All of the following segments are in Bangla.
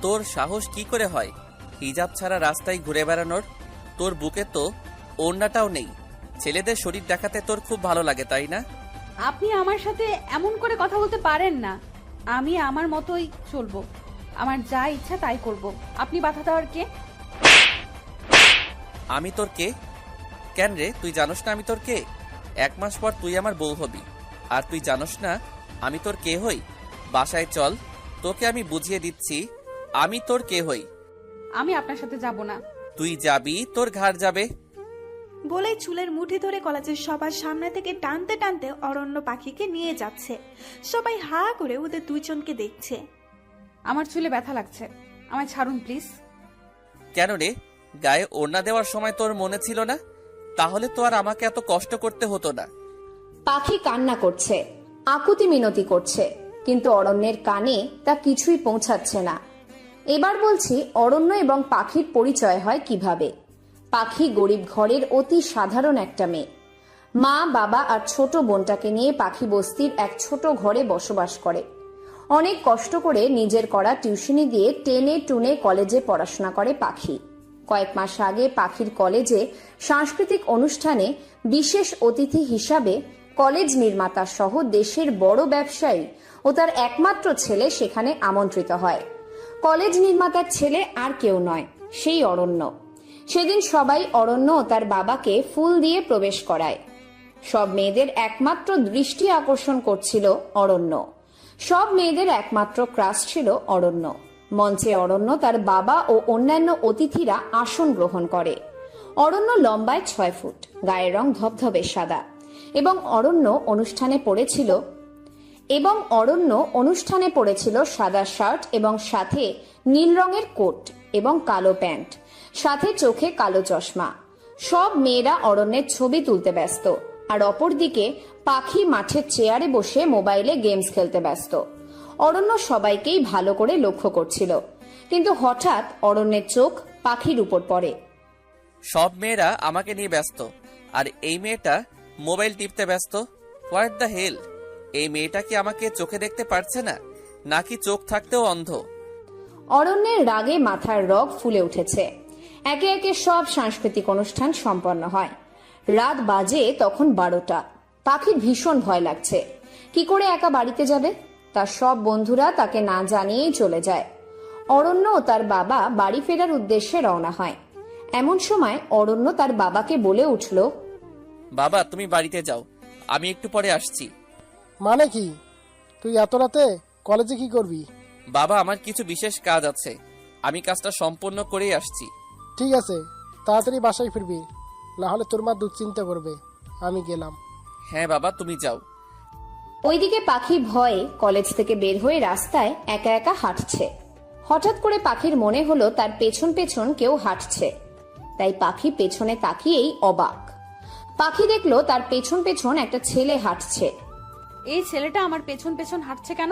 তোর সাহস কি করে হয় হিজাব ছাড়া রাস্তায় ঘুরে বেড়ানোর? তোর বুকে তো ওড়নাটাও নেই। ছেলেদের শরীর দেখাতে তোর খুব ভালো লাগে, তাই না? আপনি আমার সাথে এমন করে কথা বলতে পারেন না। আমি আমার মতোই চলবো, আমার যা ইচ্ছা তাই করব। আপনি বাধা দেওয়ার কে? আমি তোর কে? কেন রে, তুই জানোস না আমি তোর কে? 1 মাস পর তুই আমার বউ হবি, আর তুই জানোস না আমি তোর কে হই? বাসায় চল, তোকে আমি বুঝিয়ে দিচ্ছি আমি তোর কে হই। আমি আপনার সাথে যাব না। তুই যাবি, তোর ঘাড় যাবে। বলেই চুলের মুঠি ধরে কলেজের সবার সামনে থেকে টানতে টানতে অরণ্য পাখিকে নিয়ে যাচ্ছে। সবাই হা করে ওদের দুইজনকে দেখছে। আমার চুলে ব্যথা লাগছে, আমায় ছাড়ুন প্লিজ। কেন রে, গায়ে ওড়না দেওয়ার সময় তোর মনে ছিল না? তাহলে তো আর আমাকে এত কষ্ট করতে হতো না। পাখি কান্না করছে, আকুতি মিনতি করছে, কিন্তু অরণ্যের কানে তা কিছুই পৌঁছাচ্ছে না। এবার বলছি অরণ্য এবং পাখির পরিচয় হয় কিভাবে। পাখি গরিব ঘরের অতি সাধারণ একটা মেয়ে। মা, বাবা আর ছোট বোনটাকে নিয়ে পাখি বস্তির এক ছোট ঘরে বসবাস করে। অনেক কষ্ট করে নিজের করা টিউশনি দিয়ে টেনে টুনে কলেজে পড়াশোনা করে পাখি। কয়েক মাস আগে পাখির কলেজে সাংস্কৃতিক অনুষ্ঠানে বিশেষ অতিথি হিসাবে কলেজ নির্মাতা সহ দেশের বড় ব্যবসায়ী ও তার একমাত্র ছেলে সেখানে আমন্ত্রিত হয়। কলেজ নির্মাতার ছেলে আর কেউ নয়, সেই অরণ্য। সেদিন সবাই অরণ্য ও তার বাবাকে ফুল দিয়ে প্রবেশ করায়। সব মেয়েদের একমাত্র দৃষ্টি আকর্ষণ করছিল অরণ্য। সব মেয়েদের একমাত্র ক্রাশ ছিল অরণ্য। মঞ্চে অরণ্য, তার বাবা ও অন্যান্য অতিথিরা আসন গ্রহণ করে। অরণ্য লম্বায় 6 ফুট, গায়ের রং ধবধবে সাদা, এবং অরণ্য অনুষ্ঠানে পড়েছিল সাদা শার্ট এবং সাথে নীল রঙের কোট এবং কালো প্যান্ট, সাথে চোখে কালো চশমা। সব মেয়েরা অরণ্যের ছবি তুলতে ব্যস্ত, আর অপরদিকে পাখি মাঠের চেয়ারে বসে মোবাইলে গেমস খেলতে ব্যস্ত। অরণ্য সবাইকেই ভালো করে লক্ষ্য করছিল, কিন্তু হঠাৎ অরণ্যের চোখ পাখির উপর পড়ে। সব মেয়েরা আমাকে নিয়ে ব্যস্ত, আর এই মেয়েটা মোবাইল টিপতে ব্যস্ত। What the hell! এই মেয়েটা কি আমাকে চোখে দেখতে পারছে না, নাকি চোখ থাকতেও অন্ধ? অরণ্যের রাগে মাথার রগ ফুলে উঠেছে। একে একে সব সাংস্কৃতিক অনুষ্ঠান সম্পন্ন হয়। রাত বাজে তখন 12টা। পাখির ভীষণ ভয় লাগছে। কি করে একা বাড়িতে যাবে? তার সব বন্ধুরা তাকে না জানিয়েই চলে যায়। অরণ্য ও তার বাবা বাড়ি ফেরার উদ্দেশ্যে রওনা হয়। এমন সময় অরণ্য তার বাবাকে বলে উঠল, বাবা, তুমি বাড়িতে যাও, আমি একটু পরে আসছি। মানে কি? তুই এত রাতে কলেজে কি করবি? বাবা, আমার কিছু বিশেষ কাজ আছে, আমি কাজটা সম্পূর্ণ করেই আসছি। ঠিক আছে, তাড়াতাড়ি বাসায় ফিরবি, না হলে তোর মা দুশ্চিন্তা করবে। আমি গেলাম। হ্যাঁ বাবা, তুমি যাও। ওইদিকে পাখি ভয়ে কলেজ থেকে বের হয়ে রাস্তায় একা একা হাঁটছে। হঠাৎ করে পাখির মনে হলো তার পেছন পেছন কেউ হাঁটছে। তাই পাখি পেছনে তাকিয়েই অবাক। পাখি দেখলো তার পেছন পেছন একটা ছেলে হাঁটছে। এই ছেলেটা আমার পেছন পেছন হাঁটছে কেন?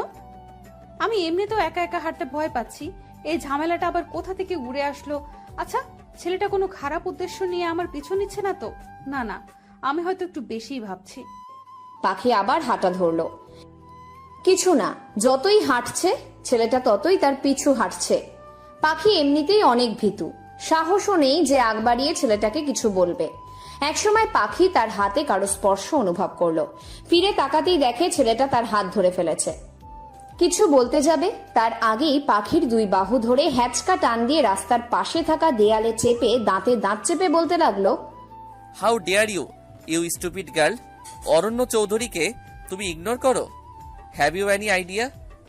আমি এমনিতেও একা একা হাঁটতে ভয় পাচ্ছি, এই ঝামেলাটা আবার কোথা থেকে উড়ে আসলো? আচ্ছা, ছেলেটা কোনো খারাপ উদ্দেশ্য নিয়ে আমার পিছু নিচ্ছে না তো? না না, আমি হয়তো একটু বেশিই ভাবছি। পাখি আবার হাঁটা ধরলো। কিছু না, যতই হাঁটছে ছেলেটা ততই তার পিছু হাঁটছে। পাখি এমনিতেই অনেক ভীতু, সাহসও নেই যে আগ বাড়িয়ে ছেলেটাকে কিছু বলবে। একসময় পাখি তার হাতে কারো স্পর্শ অনুভব করলো। ফিরে তাকাতেই দেখে ছেলেটা তার হাত ধরে ফেলেছে। কিছু বলতে যাবে তার আগেই পাখির 2 বাহু ধরে হ্যাচকা টান দিয়ে রাস্তার পাশে থাকা দেয়ালে চেপে দাঁতে দাঁত চেপে বলতে লাগলো, how dare you, you stupid girl! Aranya চৌধুরীকে তুমি ইগনোর করো? হ্যাভ ইউ এনি আইডিয়া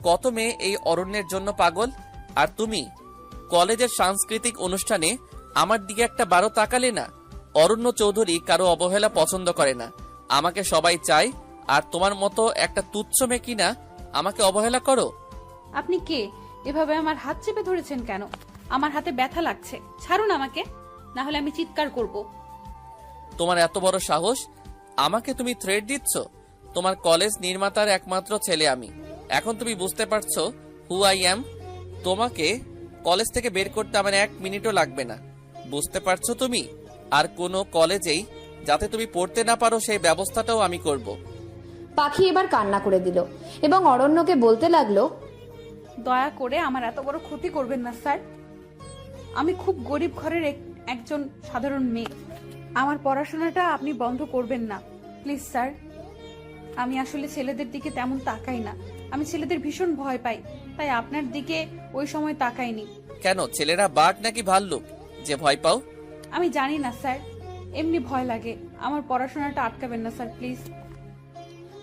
কত মেয়ে এই অরণ্যের জন্য পাগল? আর তুমি কলেজের সাংস্কৃতিক অনুষ্ঠানে আমার দিকে একটা বারো তাকালে না? অরণ্য চৌধুরী কারো অবহেলা পছন্দ করে না, আমাকে সবাই চায়, আর তোমার মতো একটা তুচ্ছ মেয়ে কিনা আমাকে অবহেলা করো? আপনি কে? এভাবে আমার হাত চেপে ধরেছেন কেন? আমার হাতে ব্যথা লাগছে, ছাড়ুন আমাকে, না হলে আমি চিৎকার করব। তোমার এত বড় সাহস! আমাকে তুমি থ্রেট দিচ্ছ? তোমার কলেজ নির্মাতার একমাত্র ছেলে আমি। এখন তুমি বুঝতে পারছো হু আই অ্যাম? তোমাকে কলেজ থেকে বের করতে আমার 1 মিনিটও লাগবে না, বুঝতে পারছো তুমি? আর কোনো কলেজেই যাতে তুমি পড়তে না পারো সেই ব্যবস্থাটাও আমি করব। পাখি এবার কান্না করে দিল এবং অরণ্যকে বলতে লাগলো, দয়া করে আমার এত বড় ক্ষতি করবেন না স্যার। আমি খুব গরিব ঘরের একজন সাধারণ মেয়ে। আমার পড়াশোনাটা আপনি বন্ধ করবেন না প্লিজ স্যার। আমি আসলে ছেলেদের দিকে তেমন তাকাই না, আমি ছেলেদের ভীষণ ভয় পাই, তাই আপনার দিকে ওই সময় তাকাইনি। কেন, ছেলেরা বাঘ নাকি ভাল্লুক যে ভয় পাও? আমি জানি না স্যার, এমনি ভয় লাগে। আমার পড়াশোনাটা আটকাবেন না স্যার প্লিজ।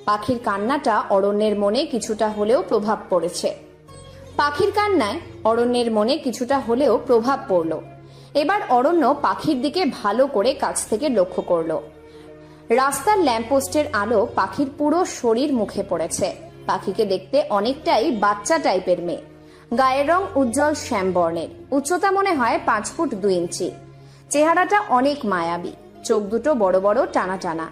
পাখির কান্নাটা অরণ্যের মনে কিছুটা হলেও প্রভাব পড়েছে। পাখির কান্নায় অরণ্যের মনে কিছুটা হলেও প্রভাব পড়ল। এবার অরণ্য পাখির দিকে ভালো করে কাছ থেকে লক্ষ্য করল। রাস্তার ল্যাম্পপোস্টের আলো পাখির পুরো শরীর মুখে পড়েছে। পাখিকে দেখতে অনেকটাই বাচ্চা টাইপের মেয়ে। গায়ের রং উজ্জ্বল শ্যাম বর্ণের, উচ্চতা মনে হয় 5 ফুট 2 ইঞ্চি। চেহারাটা অনেক মায়াবী, চোখ দুটো বড় বড় টানা টানা।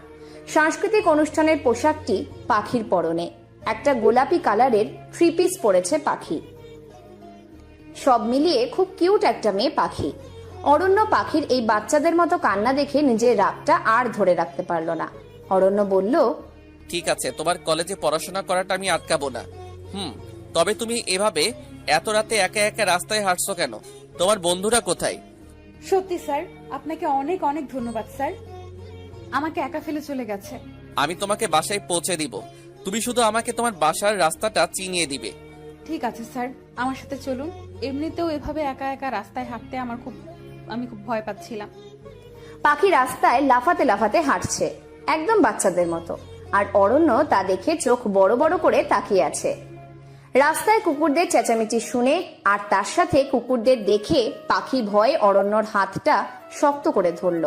সাংস্কৃতিক অনুষ্ঠানের পোশাকটি পাখির পরনে, একটা গোলাপি কালারের 3 পিস পরেছে পাখি। সব মিলিয়ে খুব কিউট একটা মেয়ে পাখি। অরণ্য পাখির এই বাচ্চাদের মতো কান্না দেখে নিজের রাগটা আর ধরে রাখতে পারল না। অরণ্য বলল, ঠিক আছে, তোমার কলেজে পড়াশোনা করাটা আমি আটকাবো না। তবে তুমি এভাবে এত রাতে একা একা রাস্তায় হাঁটছো কেন? তোমার বন্ধুরা কোথায়? সত্যি স্যার, আপনাকে অনেক অনেক ধন্যবাদ স্যার, আমাকে একা ফেলে চলে গেছে। আমি তোমাকে বাসায় পৌঁছে দিব, তুমি শুধু আমাকে তোমার বাসার রাস্তাটা চিনিয়ে দিবে। ঠিক আছে স্যার, আমার সাথে চলুন। এমনিতেও এভাবে একা একা রাস্তায় হাঁটতে আমি খুব ভয় পাচ্ছিলাম। পাখি রাস্তায় লাফাতে লাফাতে হাঁটছে, একদম বাচ্চাদের মতো। আর অরণ্য তা দেখে চোখ বড় বড় করে তাকিয়ে আছে। রাস্তায় কুকুরদের চেঁচামেচি শুনে আর তার সাথে কুকুরদের দেখে পাখি ভয়ে অরণ্যর হাতটা শক্ত করে ধরল।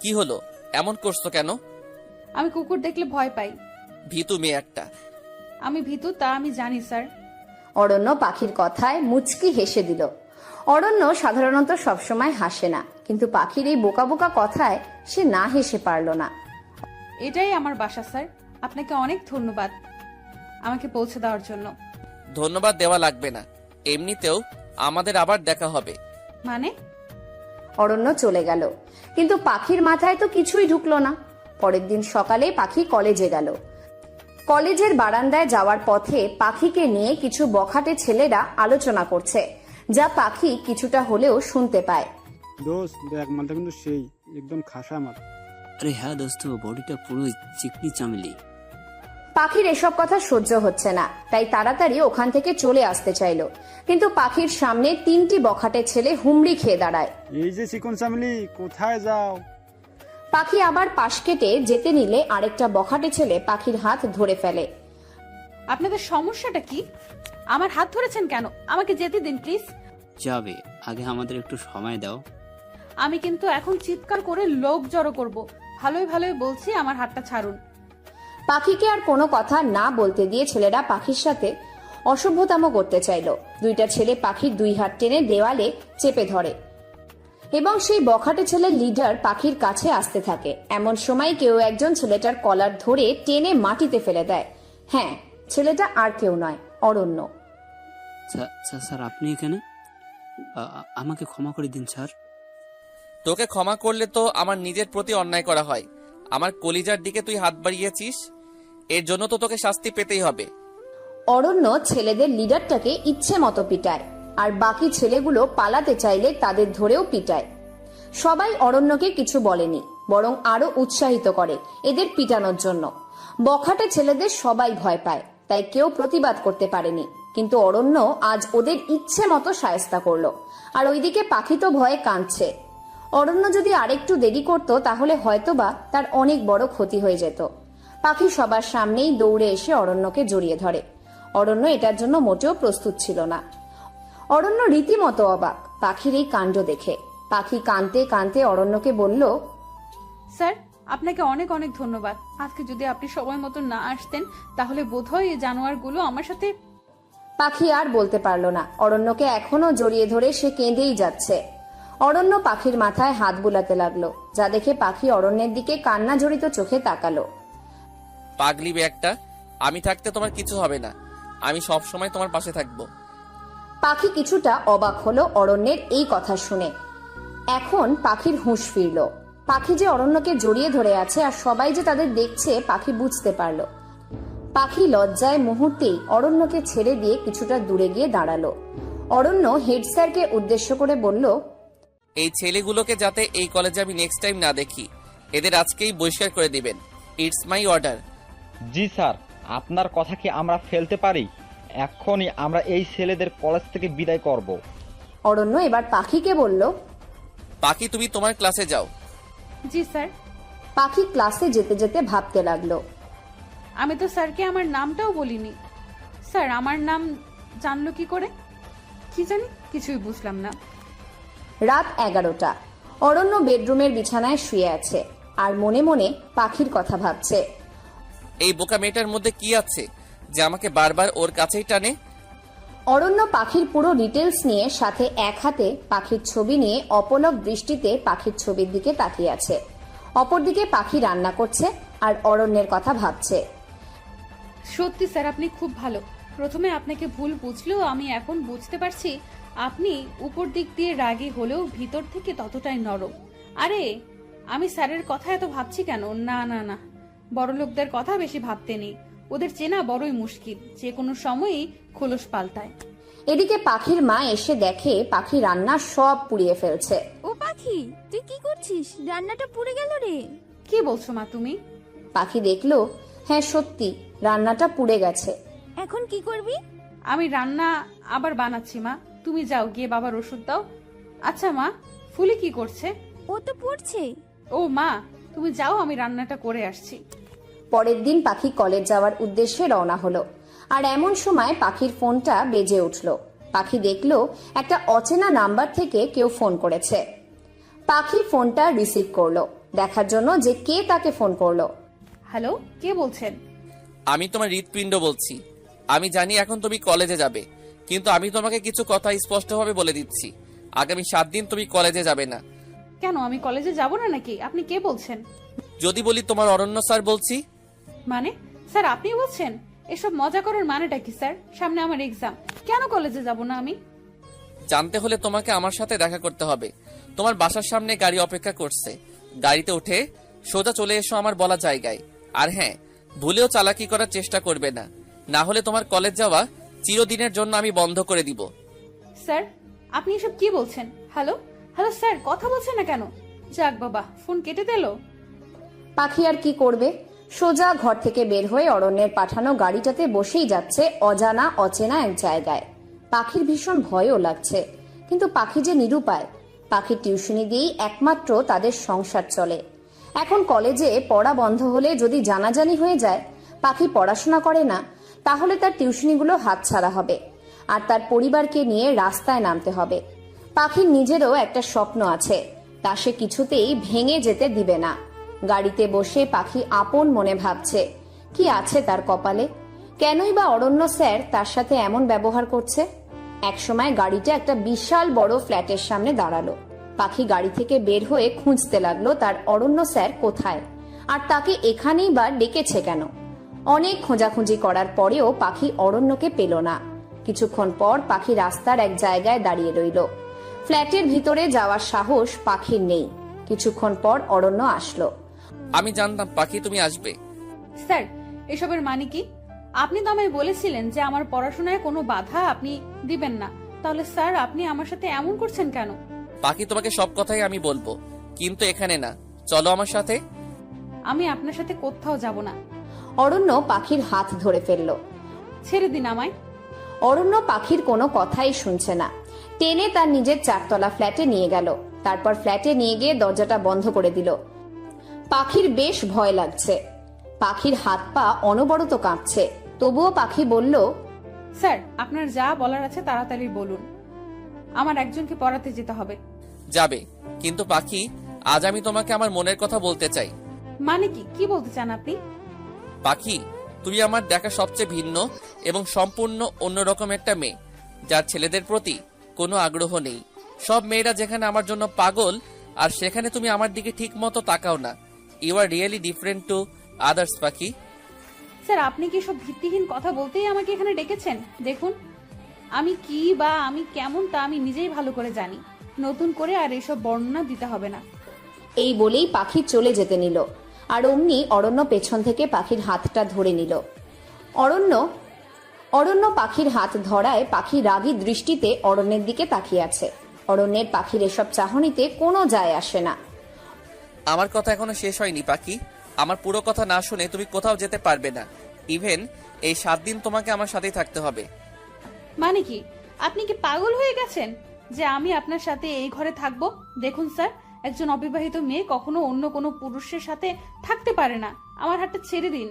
কি হলো, এমন করছো কেন? আমি কুকুর দেখলে ভয় পাই। ভীতু মেয়ে একটা। আমি ভীতু তা আমি জানি স্যার। অরণ্য পাখির কথায় মুচকি হেসে দিল। অরণ্য সাধারণত সবসময় হাসে না, কিন্তু পাখির এই বোকা বোকা কথায় সে না হেসে পারল না। এটাই আমার বাসা স্যার, আপনাকে অনেক ধন্যবাদ আমাকে পৌঁছে দেওয়ার জন্য। ধন্যবাদ দেওয়া লাগবে না, এমনিতেও আমাদের আবার দেখা হবে। মানে? অরণ্য চলে গেল, কিন্তু পাখির মাথায় তো কিছুই ঢুকলো না। পরের দিন সকালে পাখি কলেজে গেল। কলেজের বারান্দায় যাওয়ার পথে পাখিকে নিয়ে কিছু বখাটে ছেলেরা আলোচনা করছে, যা পাখি কিছুটা হলেও শুনতে পায়। দোস্ত দেখ, মালটা কিন্তু সেই একদম খাসা মাল। আরে হ্যাঁ দোস্ত, বডিটা পুরো চিকনি চামেলি। পাখির এসব কথা সহ্য হচ্ছে না, তাই তাড়াতাড়ি ওখান থেকে চলে আসতে চাইলো, কিন্তু পাখির সামনে 3টি বখাটে ছেলে হুমড়ি খেয়ে দাঁড়ায়। এই যে চিকন চামেলি, কোথায় যাও? পাখি আবার পাশ কেটে যেতে নিলে আরেকটা বখাটে ছেলে পাখির হাত ধরে ফেলে। আপনাদের সমস্যাটা কি? আমার হাত ধরেছেন কেন? আমাকে যেতে দিন প্লিজ। যাবে, আগে আমাদের একটু সময় দাও। আমি কিন্তু এখন চিৎকার করে লোক জড়ো করব। ভালোই ভালোই বলছি, আমার হাতটা ছাড়ুন। পাখিকে আর কোনো কথা না বলতে দিয়ে ছেলেরা পাখির সাথে অসভ্যতামো করতে চাইল। 2টা ছেলে পাখির 2 হাত টেনে দেওয়ালে চেপে ধরে এবং সেই বখাটে ছেলের লিডার পাখির কাছে আসতে থাকে। এমন সময় কেউ একজন ছেলেটার কলার ধরে টেনে মাটিতে ফেলে দেয়। হ্যাঁ, ছেলেটা আর কেউ নয়, অরণ্য। স্যার আপনি এখানে? আমাকে ক্ষমা করে দিন স্যার। তোকে ক্ষমা করলে তো আমার নিজের প্রতি অন্যায় করা হয়। আমার কলিজার দিকে তুই হাত বাড়িয়েছিস, এর জন্য তো তোকে শাস্তি পেতেই হবে। অরণ্য ছেলেদের লিডারটাকে ইচ্ছে মতো পিটায়, আর বাকি ছেলেগুলো পালাতে চাইলে তাদের ধরেও পিটায়। সবাই অরণ্যকে কিছু বলেনি, বরং আরো উৎসাহিত করে এদের পিটানোর জন্য। বখাটে ছেলেদের সবাই ভয় পায়, তাই কেউ প্রতিবাদ করতে পারেনি। কিন্তু অরণ্য আজ ওদের ইচ্ছে মতো শায়েস্তা করলো, আর ওইদিকে পাখি তো ভয়ে কাঁদছে। অরণ্য যদি আরেকটু দেরি করত, তাহলে হয়তোবা তার অনেক বড় ক্ষতি হয়ে যেত। পাখি সবার সামনেই দৌড়ে এসে অরণ্যকে জড়িয়ে ধরে। অরণ্য এটার জন্য মোটেও প্রস্তুত ছিল না। অরণ্য রীতিমতো অবাক পাখির এই কাণ্ড দেখে। পাখি কাঁদতে কাঁদতে অরণ্যকে বলল, স্যার, আপনাকে অনেক অনেক ধন্যবাদ। আজকে যদি আপনি সময় মতো না আসতেন, তাহলে বোধহয় এই জানোয়ারগুলো আমার সাথে। পাখি আর বলতে পারলো না। অরণ্যকে এখনো জড়িয়ে ধরে সে কেঁদেই যাচ্ছে। অরণ্য পাখির মাথায় হাত বুলাতে লাগলো, যা দেখে পাখি অরণ্যের দিকে কান্না জড়িত চোখে তাকালো। পাগলি একটা, আমি থাকতে তোমার কিছু হবে না, আমি সব সময় তোমার পাশে থাকবো। পাখি কিছুটা অবাক হলো অরণ্যের এই কথা শুনে। এখন পাখির হুঁশ ফিরল। পাখি যে অরণ্যকে জড়িয়ে ধরে আছে আর সবাই যে তাদের দেখছে, পাখি বুঝতে পারল। পাখি লজ্জায় মুহূর্তেই অরণ্যকে ছেড়ে দিয়ে কিছুটা দূরে গিয়ে দাঁড়ালো। অরণ্য হেড স্যারকে উদ্দেশ্য করে বলল, এই ছেলেগুলোকে যাতে এই কলেজে আমি নেক্সট টাইম না দেখি, এদের আজকেই বহিষ্কার করে দিবেন। It's my order. G sir, আপনার কথা কি আমরা ফেলতে পারি? এখনই আমরা এই ছেলেদের কলেজ থেকে বিদায় করব। অরণ্য এবার পাখিকে বলল, পাখি তুমি তোমার ক্লাসে যাও। জি স্যার। পাখি ক্লাসে যেতে যেতে ভাবতে লাগলো, আমি তো স্যারকে আমার নামটাও বলিনি। স্যার আমার নাম জানলো কি করে? কি জানি, কিছুই বুঝলাম না। রাত 11টা। অরণ্য বেডরুমের বিছানায় শুয়ে আছে আর মনে মনে পাখির কথা ভাবছে। এই বোকা মেয়েটার মধ্যে কি আছে যে আমাকে বারবার ওর কাছেই টানে? অরণ্য পাখির পুরো ডিটেলস নিয়ে সাথে এক হাতে পাখির ছবি নিয়ে অপলক দৃষ্টিতে পাখির ছবির দিকে তাকিয়ে আছে। অপরদিকে পাখি রান্না করছে আর অরণ্যের কথা ভাবছে। সত্যি স্যার আপনি খুব ভালো। প্রথমে আপনাকে ভুল বুঝলেও আমি এখন বুঝতে পারছি আপনি উপর দিক দিয়ে রাগী হলেও ভিতর থেকে ততটাই নরম। আরে আমি স্যারের কথা এত ভাবছি কেন? না না না, বড় লোকদের কথা বেশি ভাবতে নেই, ওদের চেনা বড়ই মুশকিল, যে কোনো সময়ই খোলস পাল্টায়। এদিকে পাখির মা এসে দেখে পাখি রান্না সব পুড়িয়ে ফেলছে। ও পাখি, তুই কি করছিস? রান্নাটা পুড়ে গেল রে। কি বলছো মা তুমি? পাখি দেখলো, হ্যাঁ সত্যি রান্নাটা পুড়ে গেছে। এখন কি করবি? আমি রান্না আবার বানাচ্ছি মা, তুমি যাও গিয়ে বাবার ওষুধ দাও। আচ্ছা মা, ফুলি কি করছে? ও তো পড়ছে। ও মা, তুমি যাও, আমি রান্নাটা করে আসছি। পরের দিন পাখি কলেজ যাওয়ার উদ্দেশ্যে রওনা হলো। আর এমন সময় পাখির ফোনটা বেজে উঠল। পাখি দেখলো একটা অচেনা নাম্বার থেকে কেউ ফোন করেছে। পাখি ফোনটা রিসিভ করলো, দেখার জন্য যে কে তাকে ফোন করলো। হ্যালো, কে বলছেন? আমি তোমার হৃৎপিণ্ড বলছি। আমি জানি এখন তুমি কলেজে যাবে, কিন্তু আমি তোমাকে কিছু কথা স্পষ্টভাবে বলে দিচ্ছি, আগামী 7 দিন তুমি কলেজে যাবে না। কেন, আমি কলেজে যাব না নাকি? আপনি কে বলছেন? যদি বলি তোমার অরণ্য স্যার বলছি। মানে স্যার আপনি বলছেন? এসব মজা করার মানেটা কি স্যার? সামনে আমার এক্সাম, কেন কলেজে যাব না আমি? জানতে হলে তোমাকে আমার সাথে দেখা করতে হবে। তোমার বাসার সামনে গাড়ি অপেক্ষা করছে, গাড়িতে উঠে সোজা চলে এসো আমার বলা জায়গায়। আর হ্যাঁ, ভুলেও চালাকি করার চেষ্টা করবে না, না হলে তোমার কলেজ যাওয়া চিরদিনের জন্য আমি বন্ধ করে দিব। স্যার আপনি এসব কি বলছেন? হ্যালো হ্যালো স্যার, কথা বলছেন না কেন? যাক বাবা, ফোন কেটে দিল। পাখি আর কি করবে, সোজা ঘর থেকে বের হয়ে অরণ্যের পাঠানো গাড়িটাতে বসেই যাচ্ছে অজানা অচেনা এক জায়গায়। পাখির ভীষণ ভয়ও লাগছে, কিন্তু পাখি যে নিরুপায়। পাখির টিউশনি দিয়েই একমাত্র তাদের সংসার চলে। এখন কলেজে পড়া বন্ধ হলে যদি জানাজানি হয়ে যায় পাখি পড়াশোনা করে না, তাহলে তার টিউশনিগুলো হাতছাড়া হবে আর তার পরিবারকে নিয়ে রাস্তায় নামতে হবে। পাখির নিজেরও একটা স্বপ্ন আছে, তা সে কিছুতেই ভেঙে যেতে দিবে না। গাড়িতে বসে পাখি আপন মনে ভাবছে কি আছে তার কপালে, কেনই বা অরণ্য স্যার তার সাথে এমন ব্যবহার করছে। একসময় গাড়িটা একটা বিশাল বড় ফ্ল্যাটের সামনে দাঁড়ালো। পাখি গাড়ি থেকে বের হয়ে খুঁজতে লাগলো তার অরণ্য স্যার কোথায়, আর তাকে এখানেই বা ডেকেছে কেন। অনেক খোঁজাখুঁজি করার পরেও পাখি অরণ্যকে পেল না। কিছুক্ষণ পর পাখি রাস্তার এক জায়গায় দাঁড়িয়ে রইল। ফ্ল্যাটের ভিতরে যাওয়ার সাহস পাখির নেই। কিছুক্ষণ পর অরণ্য আসলো। আমি জানতাম পাখি তুমি আসবে। স্যার এসবের মানে কি? আপনি তো আমায় বলেছিলেন যে আমার পড়াশোনায় কোনো বাধা আপনি দিবেন না, তাহলে স্যার আপনি আমার সাথে এমন করছেন কেন? পাখি তোমাকে সব কথাই আমি বলবো, কিন্তু এখানে না, চলো আমার সাথে। আমি আপনার সাথে কোথাও যাব না। অরণ্য পাখির হাত ধরে ফেলল। ছেড়ে দিন আমায়। অরণ্য পাখির কোনো কথাই শুনছে না। টেনে তার নিজের 4তলা ফ্ল্যাটে নিয়ে গেল। তারপর ফ্ল্যাটে নিয়ে গিয়ে দরজাটা বন্ধ করে দিল। পাখির বেশ ভয় লাগছে। পাখির হাত পা অনবরত কাঁপছে। তবুও পাখি বলল, স্যার আপনার যা বলার আছে তাড়াতাড়ি বলুন, আমার একজনকে পড়াতে যেতে হবে। যাবে, কিন্তু পাখি আজ আমি তোমাকে আমার মনের কথা বলতে চাই। মানে কি? কি বলতে চান আপনি? পাখি, তুমি আমার দেখা সবচেয়ে ভিন্ন এবং সম্পূর্ণ অন্যরকম একটা মেয়ে, যার ছেলেদের প্রতি কোনো আগ্রহ নেই। সব মেয়েরা যেখানে আমার জন্য পাগল, আর সেখানে তুমি আমার দিকে ঠিক মতো তাকাও না। You are really different to others Pakhi. Sir আপনি কি সব ভিত্তিহীন কথা বলতেই আমাকে এখানে ডেকেছেন? দেখুন আমি কি বা আমি কেমন তা আমি নিজেই ভালো করে জানি, নতুন করে আর এসব বর্ণনা দিতে হবে না। এই বলেই পাখি চলে যেতে নিল। আর অমনি অরণ্য পেছন থেকে পাখির হাতটা ধরে নিল। অরণ্য পাখির হাত ধরায় পাখি রাগী দৃষ্টিতে অরণ্যের দিকে তাকিয়ে আছে। অরণ্যের পাখির এসব চাহনিতে কোনো যায় আসে না। আমার কথা এখনো শেষ হয়নি পাখি। আমার পুরো কথা না শুনে তুমি কোথাও যেতে পারবে না। ইভেন এই 7 দিন তোমাকে আমার সাথেই থাকতে হবে। মানে কি, আপনি কি পাগল হয়ে গেছেন যে আমি আপনার সাথে এই ঘরে থাকবো? দেখুন স্যার, একজন অবিবাহিত মেয়ে কখনো অন্য কোনো পুরুষের সাথে থাকতে পারে না। আমার হাতটা ছেড়ে দিন।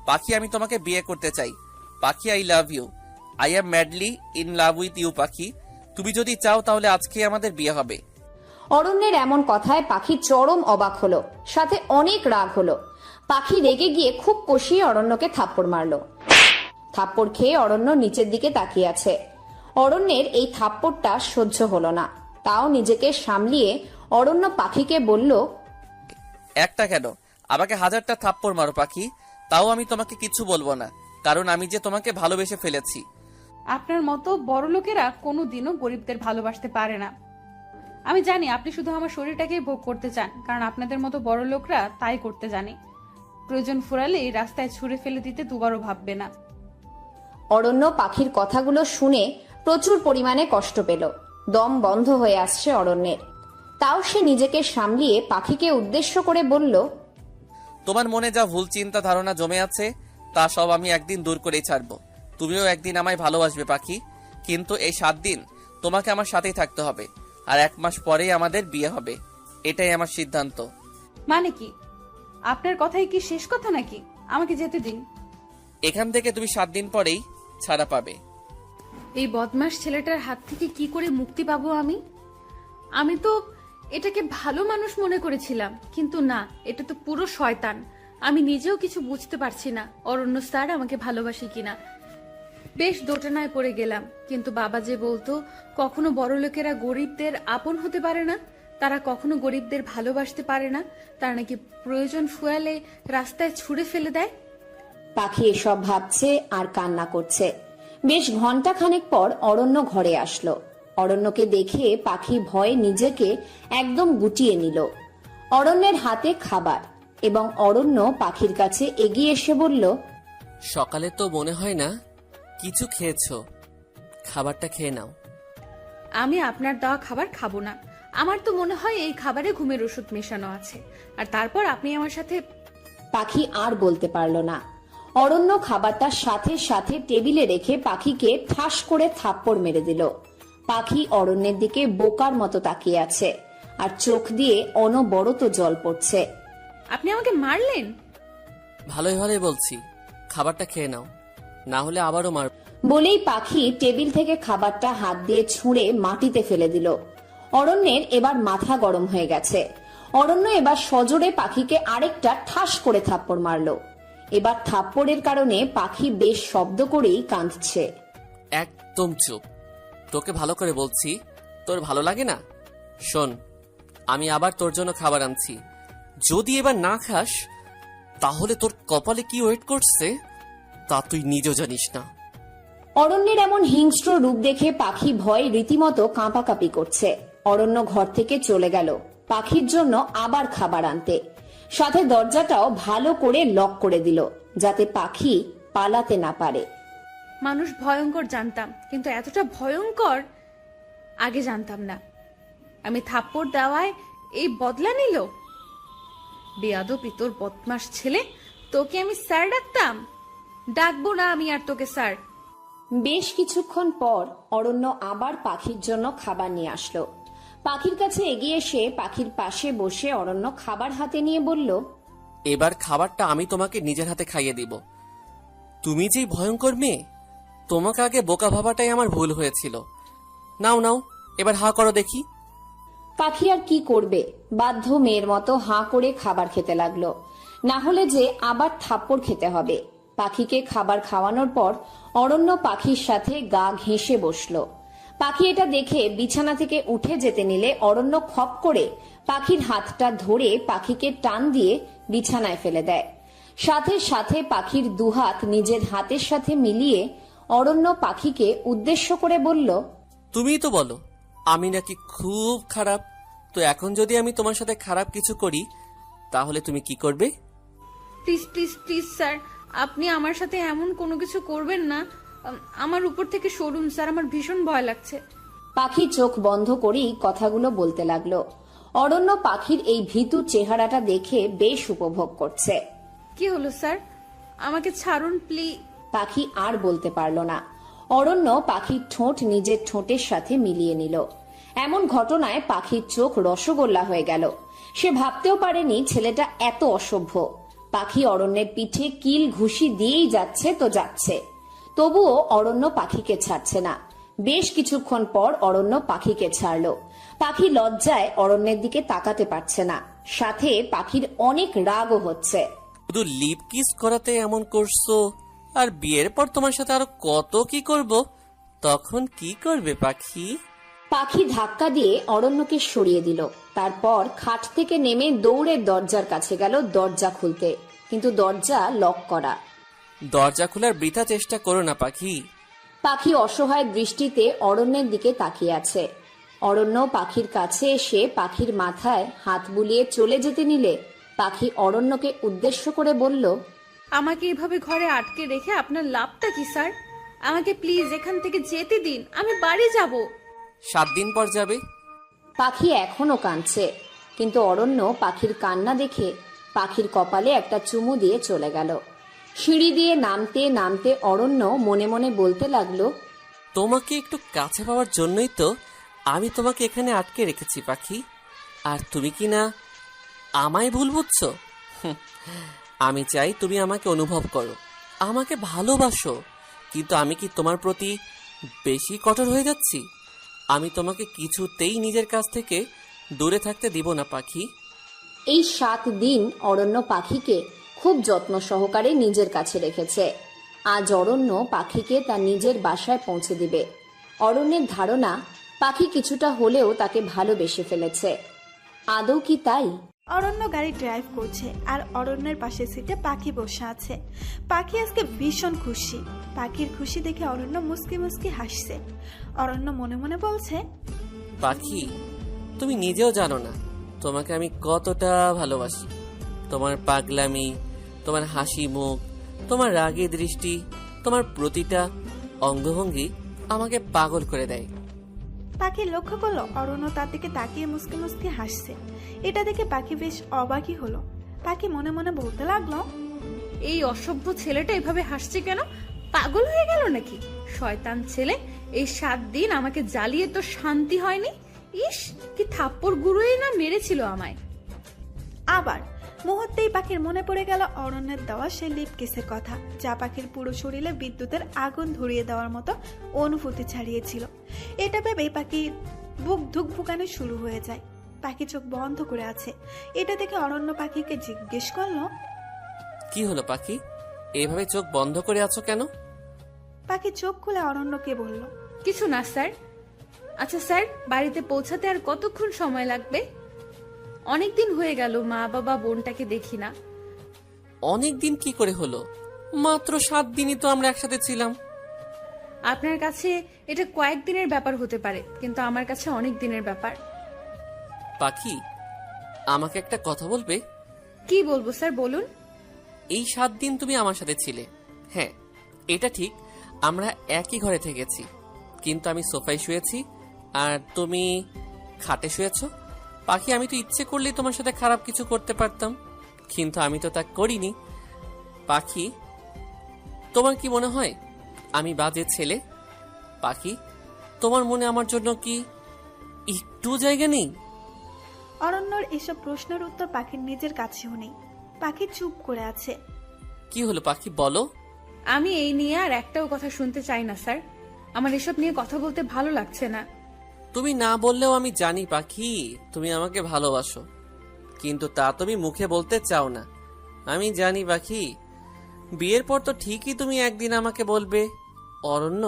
পাখি, আমি তোমাকে বিয়ে করতে চাই। Pakhi, I love you. I am madly in love with you Pakhi. তুমি যদি চাও তাহলে আজকে আমাদের বিয়ে হবে। অরণ্যের এমন কথায় পাখি চরম অবাক হলো, সাথে অনেক রাগ হলো। পাখি রেগে গিয়ে খুব কষিয়ে অরণ্যকে থাপ্পড় মারলো। থাপ্পড় খেয়ে অরণ্য নিচের দিকে তাকিয়ে আছে। অরণ্যের এই থাপ্পড়টা সহ্য হলো না, তাও নিজেকে সামলিয়ে অরণ্য পাখিকে বলল, একটা কেন, আমাকে 1000টা থাপ্পড় মারো পাখি, তাও আমি তোমাকে কিছু বলবো না, কারণ আমি যে তোমাকে ভালোবেসে ফেলেছি। আপনার মতো বড় লোকেরা কোনোদিনও গরিবদের ভালোবাসতে পারে না। আমি জানি আপনি শুধু আমার শরীরটাকে ভোগ করতে চান, কারণ আপনাদের মতো বড় লোকরা তাই করতে জানে। প্রয়োজন ফুরালে রাস্তায় ছুঁড়ে ফেলে দিতে দুবারও ভাববে না। অরণ্য পাখির কথাগুলো শুনে প্রচুর পরিমাণে কষ্ট পেল। দম বন্ধ হয়ে আসছে অরণ্যের। তাও সে নিজেকে সামলিয়ে পাখিকে উদ্দেশ্য করে বলল, তোমার মনে যা ভুল চিন্তা ধারণা জমে আছে তা সব আমি একদিন দূর করেই ছাড়বো। তুমিও একদিন আমায় ভালোবাসবে পাখি, কিন্তু এই 7 দিন তোমাকে আমার সাথেই থাকতে হবে, আর 1 মাস পরেই আমাদের বিয়ে হবে। এটাই আমার সিদ্ধান্ত। মানে কি, আপনার কথাই কি শেষ কথা নাকি? আমাকে যেতে দিন। এখান থেকে তুমি 7 দিন পরেই ছাড়া পাবে। এই বদমাস ছেলেটার হাত থেকে কি করে মুক্তি পাবো আমি? আমি তো এটাকে ভালো মানুষ মনে করেছিলাম, কিন্তু না, এটা তো পুরো শয়তান। আমি নিজেও কিছু বুঝতে পারছি না অরণ্য স্যার আমাকে ভালোবাসে কিনা। বেশ দোটানায় পড়ে গেলাম, কিন্তু বাবা যে বলতো কখনো বড় লোকেরা গরিবদের আপন হতে পারে না, তারা কখনো গরিবদের ভালোবাসতে পারে না, তারা নাকি প্রয়োজন ফুয়ালে রাস্তায় ছুঁড়ে ফেলে দেয়। পাখি এসব ভাবছে আর কান্না করছে। বেশ ঘন্টা খানেক পর অরণ্য ঘরে আসলো। অরণ্যকে দেখে পাখি ভয়ে নিজেকে একদম গুটিয়ে নিল। অরণ্যের হাতে খাবার, এবং অরণ্য পাখির কাছে এগিয়ে এসে বলল, সকালে তো মনে হয় না কিছু খেয়েছো, খাবারটা খেয়ে নাও। আমি আপনার দেওয়া খাবার খাবো না। আমার তো মনে হয় এই খাবারে ঘুমের ওষুধ মেশানো আছে, আর তারপর আপনি আমার সাথে। পাখি আর বলতে পারল না। অরণ্য খাবারটা সাথে সাথে টেবিলে রেখে পাখিকে ঠাস করে থাপ্পড় মেরে দিল। পাখি অরণ্যের দিকে বোকার মতো তাকিয়ে আছে, আর চোখ দিয়ে অনবরত জল পড়ছে। আপনি আমাকে মারলেন? ভালোই ভালোই বলছি, খাবারটা খেয়ে নাও, না হলে আবারও মার। বলেই পাখি টেবিল থেকে খাবারটা হাত দিয়ে ছুঁড়ে মাটিতে ফেলে দিল। অরণ্যের এবার মাথা গরম হয়ে গেছে। অরণ্য এবার সজোরে পাখিকে আরেকটা ঠাস করে থাপ্পড় মারলো। এবার থাপ্পড়ের কারণে পাখি বেশ শব্দ করেই কাঁদছে। একদম চুপ, তোকে ভালো করে বলছি, তোর ভালো লাগে না? শোন, আমি আবার তোর জন্য খাবার আনছি, যদি এবার না খাস তাহলে তোর কপালে কি ওয়েট করছে তা তুই নিজেও জানিস না। অরণ্যের এমন হিংস্র রূপ দেখে পাখি ভয় রীতিমতো কাঁপাকাঁপি করছে। অরণ্য ঘর থেকে চলে গেল পাখির জন্য আবার খাবার আনতে, সাথে দরজাটাও ভালো করে লক করে দিল যাতে পাখি পালাতে না পারে। মানুষ ভয়ঙ্কর জানতাম, কিন্তু এতটা ভয়ঙ্কর আগে জানতাম না। আমি থাপ্পড় দেওয়ায় এই বদলা নিল। বেয়াদবি তোর বদমাস ছেলে, তোকে আমি স্যার ডাকতাম? ডাকবো না আমি আর তোকে স্যার। বেশ কিছুক্ষণ পর অরণ্য আবার পাখির জন্য খাবার নিয়ে আসলো। পাখির কাছে এগিয়ে এসে পাখির পাশে বসে অরণ্য খাবার হাতে নিয়ে বলল, এবার খাবারটা আমি তোমাকে নিজের হাতে খাইয়ে দিব। তুমি যেই ভয়ঙ্কর মেয়ে, তোমাকে আগে বোকা ভাবাটাই আমার ভুল হয়েছিল। নাও নাও, এবার হা করো দেখি। পাখি আর কি করবে, বাধ্য মেয়ের মতো হাঁ করে খাবার খেতে লাগলো, না হলে যে আবার থাপ্পড় খেতে হবে। পাখিকে খাবার খাওয়ানোর পর অরণ্য পাখির সাথে গা ঘেঁষে বসলো। পাখি এটা দেখে বিছানা থেকে উঠে যেতে নিলে অরণ্য খপ করে পাখির হাতটা ধরে পাখিকে টান দিয়ে বিছানায় ফেলে দেয়। সাথে সাথে পাখির দুহাত নিজের হাতের সাথে মিলিয়ে অরণ্য পাখিকে উদ্দেশ্য করে বলল, তুমিই তো বলো আমি নাকি খুব খারাপ, তো এখন যদি আমি তোমার সাথে খারাপ কিছু করি তাহলে তুমি কি করবে? প্লিজ প্লিজ প্লিজ স্যার, আপনি আমার সাথে এমন কোনো কিছু করবেন না। আমার উপর থেকে সরুন স্যার, আমার ভীষণ ভয় লাগছে। পাখি চোখ বন্ধ করেই কথাগুলো বলতে লাগলো। অরণ্য পাখির এই ভীতু চেহারাটা দেখে বেশ উপভোগ করছে। কি হলো স্যার, আমাকে ছাড়ুন প্লিজ। পাখি আর বলতে পারল না। অরণ্য পাখির ঠোঁট নিজের ঠোঁটের সাথে মিলিয়ে নিল। এমন ঘটনায় পাখির চোখ রসগোল্লা হয়ে গেল। সে ভাবতেও পারেনি ছেলেটা এত অসভ্য। পাখি অরণ্যের পিঠে কিল ঘুষি দিয়েই যাচ্ছে তো যাচ্ছে, তবুও অরণ্য পাখিকে ছাড়ছে না। বেশ কিছুক্ষণ পর অরণ্য পাখিকে ছাড়ল। পাখি লজ্জায় অরণ্যের দিকে তাকাতে পারছে না, সাথে পাখির অনেক রাগও হচ্ছে। শুধু লিপ কিস করাতে এমন করছো, আর বিয়ের পর তোমার সাথে আরো কত কি করব, তখন কি করবে পাখি? পাখি ধাক্কা দিয়ে অরণ্যকে সরিয়ে দিল। তারপর খাট থেকে নেমে দৌড়ে দরজার কাছে গেল দরজা খুলতে, কিন্তু দরজা লক করা। দরজা খোলার বৃথা চেষ্টা করো না পাখি। পাখি অসহায় দৃষ্টিতে অরণ্যের দিকে তাকিয়ে আছে। অরণ্য পাখির কাছে এসে পাখির মাথায় হাত বুলিয়ে চলে যেতে নিলে পাখি অরণ্যকে উদ্দেশ্য করে বলল, আমাকে এভাবে ঘরে আটকে রেখে আপনার লাভটা কি স্যার? আমাকে প্লিজ এখান থেকে যেতে দিন, আমি বাড়ি যাব। 7 দিন পর যাবে। পাখি এখনো কাঁদছে, কিন্তু অরণ্য পাখির কান্না দেখে পাখির কপালে একটা চুমু দিয়ে চলে গেল। সিঁড়ি দিয়ে নামতে নামতে অরণ্য মনে মনে বলতে লাগলো, তোমাকে একটু কাছে পাওয়ার জন্যই তো আমি তোমাকে এখানে আটকে রেখেছি পাখি। আর তুমি কি না আমায় ভুল বুঝছো? আমি চাই তুমি আমাকে অনুভব করো, আমাকে ভালোবাসো। কিন্তু আমি কি তোমার প্রতি বেশি কঠোর হয়ে যাচ্ছি? আমি তোমাকে কিছুতেই নিজের কাছ থেকে দূরে থাকতে দিব না পাখি। এই 7 দিন অরণ্য পাখিকে খুব যত্ন সহকারে নিজের কাছে রেখেছে। আজ অরণ্য পাখিকে তার নিজের বাসায় পৌঁছে দিবে। অরণ্যের ধারণা পাখি কিছুটা হলেও তাকে ভালোবেসে ফেলেছে। আদৌ কি তাই? অরণ্য গাড়ি ড্রাইভ করছে আর অরণ্যের পাশের সিটে পাখি বসে আছে। পাখি আজকে ভীষণ খুশি। পাখির খুশি দেখে অরণ্য মুস্কি মুস্কি হাসছে। অরণ্য মনে মনে বলছে, পাখি, তুমি নিজেও জানো না তোমাকে আমি কতটা ভালোবাসি। তোমার পাগলামি, তোমার হাসি মুখ, তোমার রাগী দৃষ্টি, তোমার প্রতিটা অঙ্গভঙ্গি আমাকে পাগল করে দেয়। পাখি লক্ষ্য করলো অরণ্য তার দিকে তাকিয়ে মুস্কি মুস্কি হাসছে। এটা দেখে পাখি বেশ অবাকই হলো। পাখি মনে মনে বলতে লাগলো, এই অসভ্য ছেলেটা এভাবে হাসছে কেন? পাগল হয়ে গেল নাকি? শয়তান ছেলে, এই 7 দিন আমাকে জ্বালিয়ে তো শান্তি হয়নি। ইস, কি থাপ্পড় গুঁড়োই না মেরেছিল আমায়। আবার মুহূর্তেই পাখির মনে পড়ে গেল অরণ্যের দেওয়া সেই লিপ কিসের কথা, যা পাখির পুরো শরীরে বিদ্যুতের আগুন ধরিয়ে দেওয়ার মতো অনুভূতি ছাড়িয়েছিল। এটা ভেবেই পাখির বুক ধুকভুকানো শুরু হয়ে যায়। পাখি চোখ বন্ধ করে আছে। এটা দেখে অরণ্য পাখিকে জিজ্ঞেস করলো, কি হলো পাখি, এভাবে চোখ বন্ধ করে আছো কেন? পাখি চোখ খুলে অরণ্যকে বলল, কিছু না স্যার। আচ্ছা স্যার, বাড়িতে পৌঁছাতে আর কতক্ষণ সময় লাগবে? অনেকদিন হয়ে গেল মা বাবা বোনটাকে দেখি না। অনেক দিন কি করে হলো? মাত্র 7 দিনই তো আমরা একসাথে ছিলাম। আপনার কাছে এটা কয়েকদিনের ব্যাপার হতে পারে, কিন্তু আমার কাছে অনেক দিনের ব্যাপার। পাখি, আমাকে একটা কথা বলবে? কি বলবো স্যার, বলুন। এই 7 দিন তুমি আমার সাথে ছিলে। হ্যাঁ, এটা ঠিক, আমরা একই ঘরে থেকেছি, কিন্তু আমি সোফায় শুয়েছি আর তুমি খাটে শুয়েছো। পাখি, আমি তো ইচ্ছে করলেই তোমার সাথে খারাপ কিছু করতে পারতাম, কিন্তু আমি তো তা করিনি। পাখি, তোমার কি মনে হয় আমি বাজে ছেলে? পাখি, তোমার মনে আমার জন্য কি একটু জায়গা নেই? অরণ্যর এসব প্রশ্নের উত্তর পাখির নিজের কাছেও নেই। পাখি চুপ করে আছে। কি হলো পাখি, বলো। আমি এই নিয়ে আর একটাও কথা শুনতে চাই না স্যার। আমার এসব নিয়ে কথা বলতে ভালো লাগছে না। তুমি না বললেও আমি জানি পাখি, তুমি আমাকে ভালোবাসো, কিন্তু তা তুমি মুখে বলতে চাও না। আমি জানি পাখি, বিয়ের পর তো ঠিকই তুমি একদিন আমাকে বলবে, অরণ্য,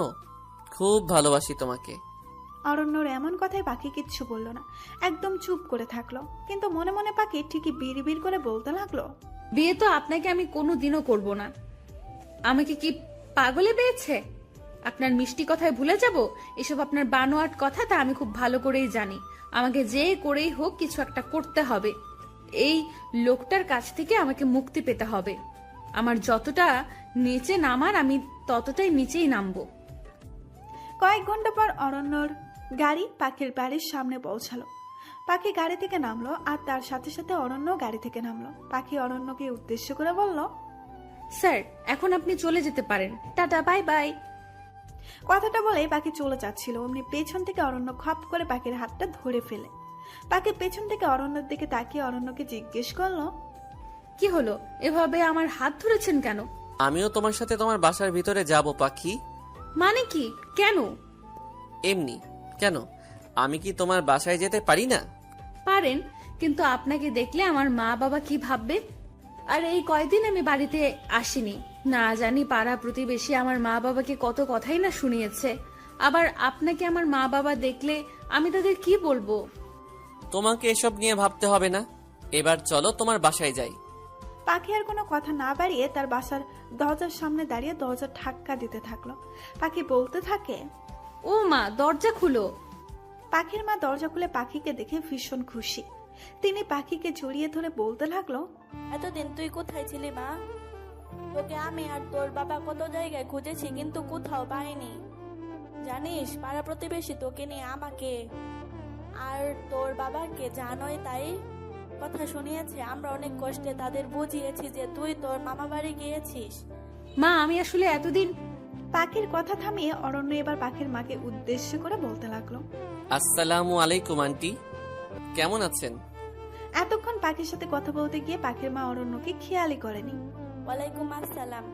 খুব ভালোবাসি তোমাকে। অরণ্যর এমন কথায় পাখি কিচ্ছু বলল না, একদম চুপ করে থাকলো। কিন্তু মনে মনে পাখি ঠিকই বিড় করে বলতে লাগলো, বিয়ে তো আপনাকে আমি কোনোদিনও করব না। আমাকে কি পাগলে পেয়েছে? আপনার মিষ্টি কথায় ভুলে যাব? এসব আপনার বানোয়াট কথা, তা আমি খুব ভালো করেই জানি। আমাকে যে করেই হোক কিছু একটা করতে হবে। এই লোকটার কাছ থেকে আমাকে মুক্তি পেতে হবে। আমার যতটা নিচে নামার আমি ততটাই নিচেই নামবো। কয়েক ঘন্টা পর অরণ্যর গাড়ি পাখির বাড়ির সামনে পৌঁছালো। পাখি গাড়ি থেকে নামলো আর তার সাথে সাথে অরণ্য গাড়ি থেকে নামলো। পাখি অরণ্যকে উদ্দেশ্য করে বলল, স্যার এখন আপনি চলে যেতে পারেন, টাটা বাই বাই। কথাটা বলেই পাখি চলে যাচ্ছিল, অমনি পেছন থেকে অরণ্য খপ করে পাখির হাতটা ধরে ফেলে। পাখি পেছন থেকে অরণ্যের দিকে তাকিয়ে অরণ্যকে জিজ্ঞেস করলো, কি হলো, এভাবে আমার হাত ধরেছেন কেন? আমিও তোমার সাথে তোমার বাসার ভিতরে যাব পাখি। মানে কি, কেন? এমনি। কেন, আমি কি তোমার বাসায় যেতে পারি না? পারেন, কিন্তু আপনাকে দেখলে আমার মা বাবা কি ভাববে? আর এই কয়দিন আমি বাড়িতে আসিনি, না জানি পাড়া প্রতিবেশী আমার মা বাবাকে কত কথাই না শুনিয়েছে। আবার আপনাকে আমার মা বাবা দেখলে আমি তাদের কি বলবো? তোমাকে এসব নিয়ে ভাবতে হবে না, এবার চলো তোমার বাসায় যাই। পাখি আর কোনো কথা না বাড়িয়ে তার বাসার দরজার সামনে দাঁড়িয়ে দরজা ধাক্কা দিতে থাকলো। পাখি বলতে থাকে, ও মা, দরজা খুলো। পাখির মা দরজা খুলে পাখিকে দেখে ভীষণ খুশি। তিনি পাখিকে জড়িয়ে ধরে বলতে লাগলো, এতদিন তুই কোথায় ছিলি মা? তোকে আমি আর তোর বাবা কত জায়গায় খুঁজেছি, কিন্তু কোথাও পাইনি। জানিস, পাড়া প্রতিবেশী তোকে নিয়ে আমাকে আর তোর বাবাকে জানোই তাই কথা শুনিয়েছে। আমরা অনেক কষ্টে তাদের বুঝিয়েছি যে তুই তোর মামা বাড়ি গিয়েছিস। মা, আমি আসলে এতদিন। পাখির কথা থামিয়ে অরণ্য এবার পাখির মাকে উদ্দেশ্য করে বলতে লাগলো, আসসালামু আলাইকুম আন্টি, কেমন আছেন? এতক্ষণ পাখির সাথে কথা বলতে গিয়ে পাখির মা অরণ্যকে খেয়ালই করেনি। ওয়ালাইকুম আসসালাম,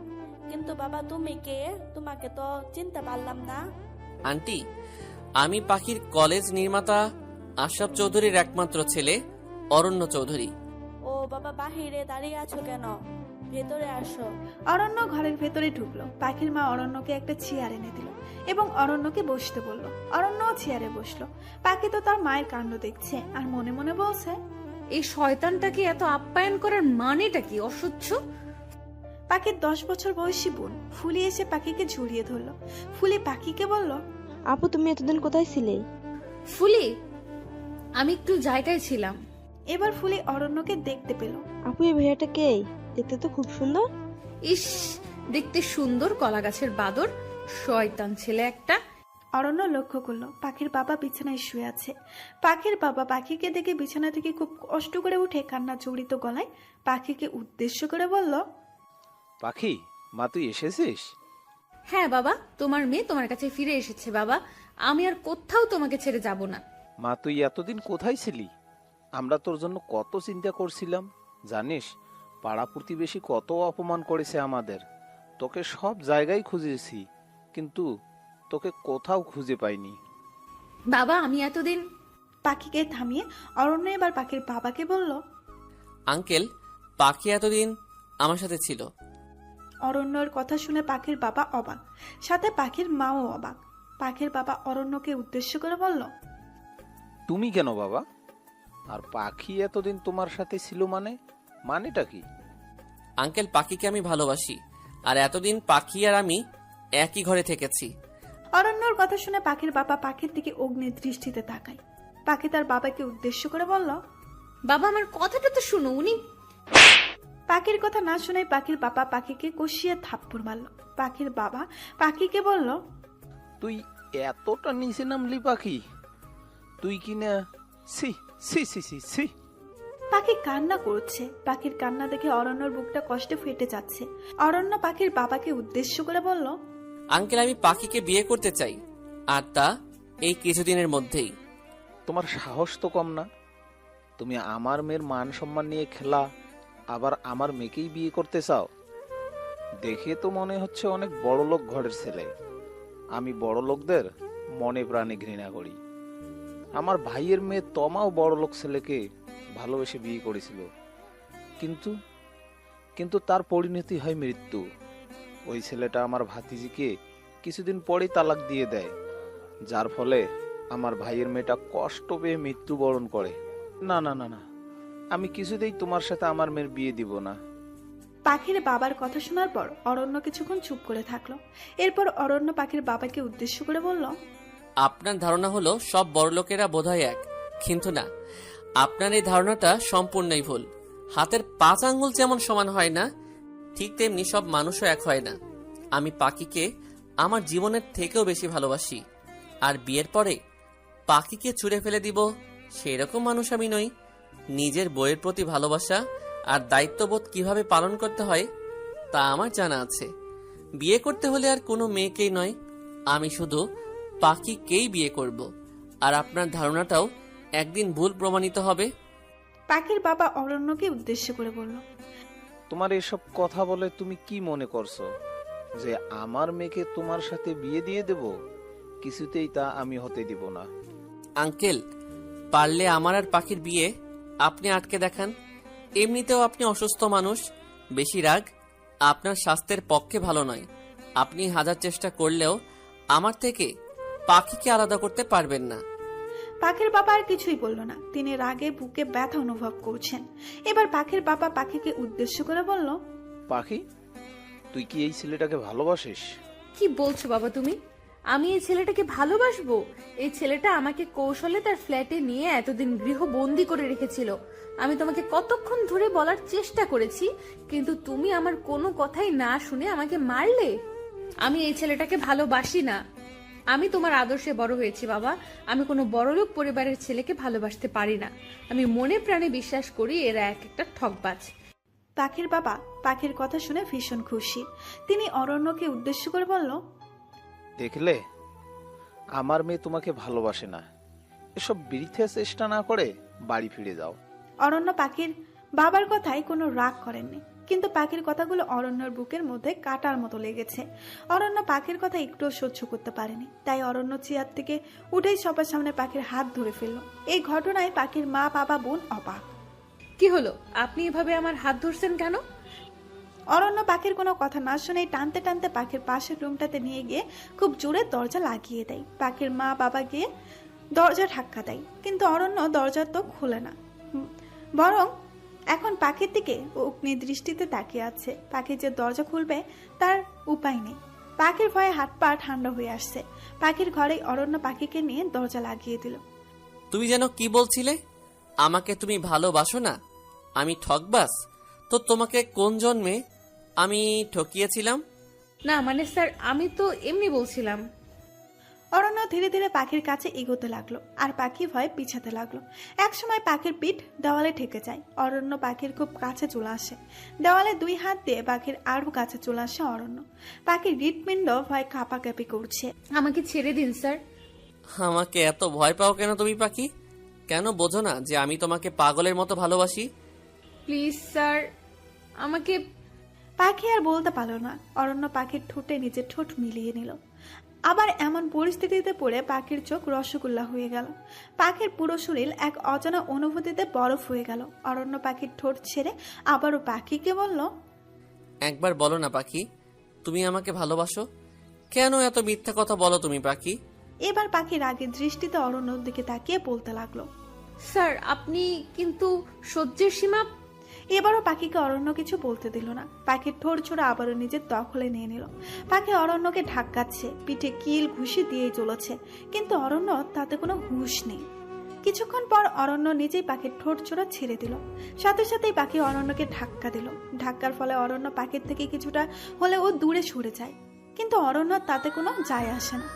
কিন্তু বাবা তুমি কে? তোমাকে তো চিনতে পারলাম না। আন্টি, আমি পাখির কলেজ নির্মাতা আশরাফ চৌধুরীর একমাত্র ছেলে অরণ্য চৌধুরী। ও বাবা, বাহিরে দাঁড়িয়ে আছো কেন? ভেতরে আসো। অরণ্য ঘরের ভেতরে ঢুকলো। পাখির মা অরণ্যকে একটা চেয়ার এনে দিল এবং অরণ্যকে বসতে বলল। অরণ্যও চেয়ারে বসলো। পাখি তো তার মায়ের কাণ্ড দেখছে আর মনে মনে বলছে, এই শয়তানটাকে এত আপ্যায়ন করার মানেটা কি? অসহ্য। পাখির 10 বছর বয়সী বোন ফুলি এসে পাখিকে জড়িয়ে ধরলো। ফুলি পাখিকে বলল, আপু তুমি এতদিন কোথায় ছিলে? ফুলি, আমি একটু জায়গায় ছিলাম। এবার ফুলি অরণ্যকে দেখতে পেল। আপু এই ভাইয়াটা কে? দেখতে তো খুব সুন্দর। ইস, দেখতে সুন্দর, কলা গাছের বাদর, শয়তান ছেলে একটা। অরণ্য লক্ষ্য করলো পাখির বাবা বিছানায় শুয়ে আছে। পাখির বাবা পাখিকে দেখে বিছানা থেকে খুব কষ্ট করে উঠে কান্না জড়িত গলায় পাখিকে উদ্দেশ্য করে বলল, পাখি, মা তুই এসেছিস? হ্যাঁ বাবা, তোমার মেয়ে তোমার কাছে ফিরে এসেছে বাবা। আমি আর কোথাও তোমাকে ছেড়ে যাব না। মা তুই এতদিন কোথায় ছিলি? আমরা তোর জন্য কত চিন্তা করছিলাম জানিস। পাড়া প্রতিবেশী কত অপমান করেছে আমাদের। তোকে সব জায়গায় খুঁজেছি, কিন্তু তোকে কোথাও খুঁজে পাইনি। বাবা, আমি এতদিন। পাখিকে থামিয়ে অরণ্য এবার পাখির বাবাকে বলল, আঙ্কেল, পাখি এতদিন আমার সাথে ছিল। অরণ্যর কথা শুনে পাখির বাবা অবাক, সাথে পাখির মাও অবাক। পাখির বাবা অরণ্যকে উদ্দেশ্য করে বলল, তুমি কেন বাবা? আর পাখি এতদিন তোমার সাথে ছিল মানেটা কি? আঙ্কেল, পাখিকে আমি ভালোবাসি, আর এতদিন পাখি আর আমি একই ঘরে থেকেছি। অরণ্যর কথা শুনে পাখির বাবা পাখির দিকে অগ্নি দৃষ্টিতে তাকায়। পাখি তার বাবাকে উদ্দেশ্য করে বলল, বাবা আমার কথাটা তো শুনো। উনি। পাখির কথা না শুনে পাখির বাবা পাখিকে কষিয়ে থাপ্পড় মারল। পাখির বাবা পাখিকে বলল, তুই এতটা নিচে নামলি পাখি? তুই কি না? ছি ছি ছি ছি ছি। পাখি কান্না করছে। পাখির কান্না দেখে অরণ্যর বুকটা কষ্টে ফেটে যাচ্ছে। অরণ্য পাখির বাবাকে উদ্দেশ্য করে বলল, আঙ্কেল, আমি পাখিকে বিয়ে করতে চাই, আর তা এই কিছুদিনের মধ্যেই। তোমার সাহস তো কম না। তুমি আমার মেয়ের মান সম্মান নিয়ে খেলা, আবার আমার মেয়েকেই বিয়ে করতে চাও? দেখে তো মনে হচ্ছে অনেক বড় লোক ঘরের ছেলে। আমি বড় লোকদের মনে প্রাণে ঘৃণা করি। আমার ভাইয়ের মেয়ে তমাও বড় লোক ছেলেকে ভালোবেসে বিয়ে করেছিল, কিন্তু তার পরিণতি হয় মৃত্যু। ওই ছেলেটা আমার ভাতিজিকে কিছুদিন পরেই তালাক দিয়ে দেয়, যার ফলে আমার ভাইয়ের মেয়েটা কষ্ট পেয়ে মৃত্যুবরণ করে। না না না না, আমি কিছুতেই তোমার সাথে আমার মেয়ের বিয়ে দিব না। পাখির বাবার কথা শোনার পর অরণ্য কিছুক্ষণ চুপ করে থাকলো। এরপর অরণ্য পাখির বাবাকে উদ্দেশ্য করে বলল, আপনার ধারণা হলো সব বড়লোকেরা বোধহয় এক, কিন্তু না, আপনার এই ধারণাটা সম্পূর্ণই ভুল। হাতের 5 আঙ্গুল যেমন সমান হয় না, ঠিক তেমনি সব মানুষও এক হয় না। আমি পাখিকে আমার জীবনের থেকেও বেশি ভালোবাসি, আর বিয়ের পরে পাখিকে ছুঁড়ে ফেলে দিব সেরকম মানুষ আমি নই। নিজের বইয়ের প্রতি ভালোবাসা আর দায়িত্ববোধ কিভাবে পালন করতে হয় তা আমার জানা আছে। বিয়ে করতে হলে আর কোনো মেয়েকেই নয়, আমি শুধু পাখিকেই বিয়ে করব। আর আপনার ধারণাটাও একদিন ভুল প্রমাণিত হবে। পাখির বাবা অরণ্যকে উদ্দেশ্য করে বলল, তোমার এসব কথা বলে তুমি কি মনে করছো যে আমার মেয়েকে তোমার সাথে বিয়ে দিয়ে দেব? কিছুতেই তা আমি হতে দিব না। আঙ্কেল, পারলে আমার আর পাখির বিয়ে আপনি আটকে দেখান। এমনিতেও আপনি অসুস্থ মানুষ, বেশি রাগ আপনার স্বাস্থ্যের পক্ষে ভালো নয়। আপনি হাজার চেষ্টা করলেও আমার থেকে পাখিকে আলাদা করতে পারবেন না। পাখির বাবা আর কিছুই বলল না, তিনি রাগে বুকে ব্যথা অনুভব করছেন। এবার পাখির বাবা পাখিকে উদ্দেশ্য করে বলল, পাখি, তুই কি এই ছেলেটাকে ভালোবাসিস? কি বলছো বাবা তুমি? আমি এই ছেলেটাকে ভালোবাসবো? এই ছেলেটা আমাকে কৌশলে তার ফ্ল্যাটে নিয়ে এতদিন গৃহবন্দী করে রেখেছিল। আমি তোমাকে কতক্ষণ ধরে বলার চেষ্টা করেছি, কিন্তু তুমি আমার কোনো কথাই না শুনে আমাকে মারলে। আমি এই ছেলেটাকে ভালোবাসি না। আমি তোমার আদর্শে বড় হয়েছি বাবা। আমি কোনো বড়লোক পরিবারের ছেলেকে ভালোবাসতে পারি না। আমি মনে প্রাণে বিশ্বাস করি এরা এক একটা ঠকবাজ। পাখির বাবা পাখির কথা শুনে ভীষণ খুশি। তিনি অরণ্যকে উদ্দেশ্য করে বলল, দেখলে, আমার মেয়ে তোমাকে ভালোবাসে না। এসব বৃথা চেষ্টা না করে বাড়ি ফিরে যাও। অরণ্য পাখির বাবার কথায় কোনো রাগ করেননি, কিন্তু পাখির কথাগুলো অরণ্যর বুকের মধ্যে কাটার মতো লেগেছে। অরণ্য পাখির কথা একটুও সহ্য করতে পারেনি, তাই অরণ্য চেয়ার থেকে উঠেই সবার সামনে পাখির হাত ধরে ফেলল। এই ঘটনায় পাখির মা, বাবা, বোন অবাক। কি হলো? আপনি এভাবে আমার হাত ধরছেন কেন? অরণ্য পাখির কোনো কথা না শুনেই টানতে টানতে পাখির পাশের রুমটাতে নিয়ে গিয়ে খুব জোরে দরজা লাগিয়ে দেয়। পাখির মা, বাবা গিয়ে দরজা ধাক্কা দেয়, কিন্তু অরণ্য দরজা তো খুলে না, বরং এখন পাখির দিকে অগ্নি দৃষ্টিতে তাকিয়ে আছে। পাখি যে দরজা খুলবে তার উপায় নেই। পাখির ভয়ে হাত পা ঠান্ডা হয়ে আসছে। পাখির ঘরে অরণ্য পাখিকে নিয়ে দরজা লাগিয়ে দিল। তুমি যেন কি বলছিলে? আমাকে তুমি ভালোবাসো না? আমি ঠকবাজ? তো তোমাকে কোন জন্মে আমি ঠকিয়েছিলাম? না মানে স্যার, আমি তো এমনি বলছিলাম। অরণ্য ধীরে ধীরে পাখির কাছে এগোতে লাগলো, আর পাখি ভয়ে পিছাতে লাগলো। একসময় পাখির পিঠ দেওয়ালে ঠেকে যায়। অরণ্য পাখির খুব কাছে চলে আসে। দেওয়ালে দুই হাত দিয়ে পাখির আরো কাছে চলে আসে অরণ্য। পাখির হৃৎপিণ্ড ভয় কাঁপাকাঁপি করছে। আমাকে ছেড়ে দিন স্যার। আমাকে এত ভয় পাও কেন তুমি পাখি? কেন বোঝো না যে আমি তোমাকে পাগলের মতো ভালোবাসি? প্লিজ স্যার, আমাকে। পাখি আর বলতে পারল না। অরণ্য পাখির ঠোঁটে নিজের ঠোঁট মিলিয়ে নিল। আবার এমন পরিস্থিতিতে পড়ে পাখির চোখ রসগোল্লা হয়ে গেল। পাখির পুরো শরীর এক অজানা অনুভূতিতে বরফ হয়ে গেল। অরণ্য পাখির ঠোঁট ছেড়ে আবারও পাখিকে বলল, একবার বলো না পাখি, তুমি আমাকে ভালোবাসো? কেন এত মিথ্যা কথা বলো তুমি পাখি? এবার পাখি রাগের দৃষ্টিতে অরণ্যর দিকে তাকিয়ে বলতে লাগলো, স্যার আপনি কিন্তু সহ্যের সীমা। এবারও পাখিকে অরণ্য কিছু বলতে দিল না। পাখির ঠোঁট ছোড়া আবারও নিজের দখলে নিয়ে নিল। পাখি অরণ্যকে ধাক্কাচ্ছে, পিঠে কিল ঘুষি দিয়েই চলেছে, কিন্তু অরণ্য তাতে কোনো হুঁশ নেই। কিছুক্ষণ পর অরণ্য নিজেই পাখির ঠোঁট ছোড়া ছেড়ে দিল। সাথে সাথেই পাখি অরণ্যকে ধাক্কা দিল। ধাক্কার ফলে অরণ্য পাখির থেকে কিছুটা হলে ও দূরে সরে যায়, কিন্তু অরণ্য তাতে কোনো যায় আসে না।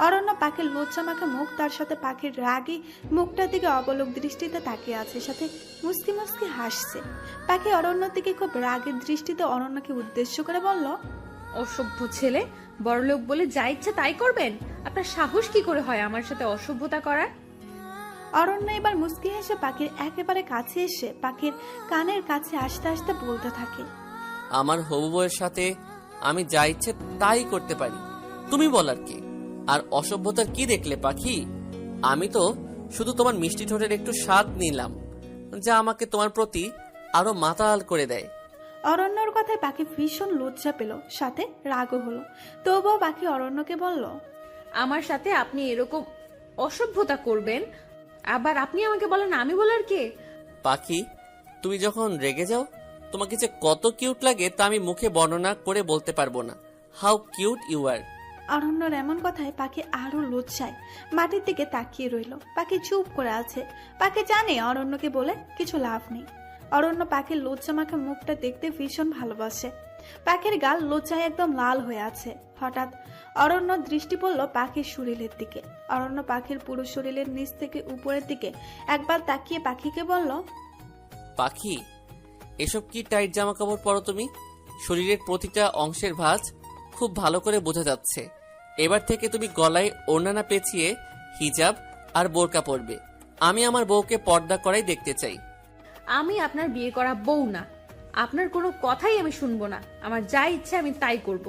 অরণ্য পাখির লজ্জা মাখা মুখ, তার সাথে পাখির রাগী মুখটার দিকে অবলোক দৃষ্টিতে তাকিয়ে আছে, সাথে মুস্কি মুস্কি হাসছে। পাখি অরণ্যর দিকে খুব রাগের দৃষ্টিতে অরণ্যকে উদ্দেশ্য করে বলল, অসভ্য ছেলে, বড়লোক বলে যা ইচ্ছা তাই করবেন? আপনার সাহস কি করে হয় আমার সাথে অসভ্যতা করার? অরণ্য এবার মুস্কি হেসে পাখির একেবারে কাছে এসে পাখির কানের কাছে আসতে আসতে বলতে থাকে, আমার হবু বউয়ের সাথে আমি যা ইচ্ছে তাই করতে পারি, তুমি বলার কি? আর অসভ্যতার কি দেখলে পাখি? আমি তো শুধু তোমার মিষ্টি ঠোঁটের একটু স্বাদ নিলাম, যা আমাকে তোমার প্রতি আরো মাতাল করে দেয়। অরণ্যর কথায় পাখি ভীষণ লজ্জা পেল, সাথে রাগও হলো। তবুও পাখি অরণ্যকে বলল, আমার সাথে আপনি এরকম অসভ্যতা করবেন, আবার আপনি আমাকে বলেন আমি বলার কে? পাখি, তুমি যখন রেগে যাও তোমাকে যে কত কিউট লাগে তা আমি মুখে বর্ণনা করে বলতে পারবো না। How cute you are. অরণ্যর এমন কথায় পাখি আরো লজ্জায় মাটির দিকে তাকিয়ে রইল। পাখি চুপ করে আছে। পাখি জানে অরণ্যকে বলে কিছু লাভ নেই। অরণ্য পাখির লজ্জা মাখা মুখটা দেখতে ভীষণ ভালোবাসে। পাখির গাল লোচায় একদম লাল হয়ে আছে। হঠাৎ অরণ্য দৃষ্টি পড়ল পাখির শরীরের দিকে। অরণ্য পাখির পুরো শরীরের নিচ থেকে উপরের দিকে একবার তাকিয়ে পাখিকে বলল, পাখি, এসব কি টাইট জামা কাপড় পরো তুমি? শরীরের প্রতিটা অংশের ভাঁজ খুব ভালো করে বোঝা যাচ্ছে। এবার থেকে তুমি গলায় ওড়না না পেঁচিয়ে হিজাব আর বোরকা পরবে। আমি আমার বউকে পর্দা করাই দেখতে চাই। আমি আপনার বিয়ে করা বউ না, আপনার কোনো কথাই আমি শুনবো না। আমার যা ইচ্ছে আমি তাই করব।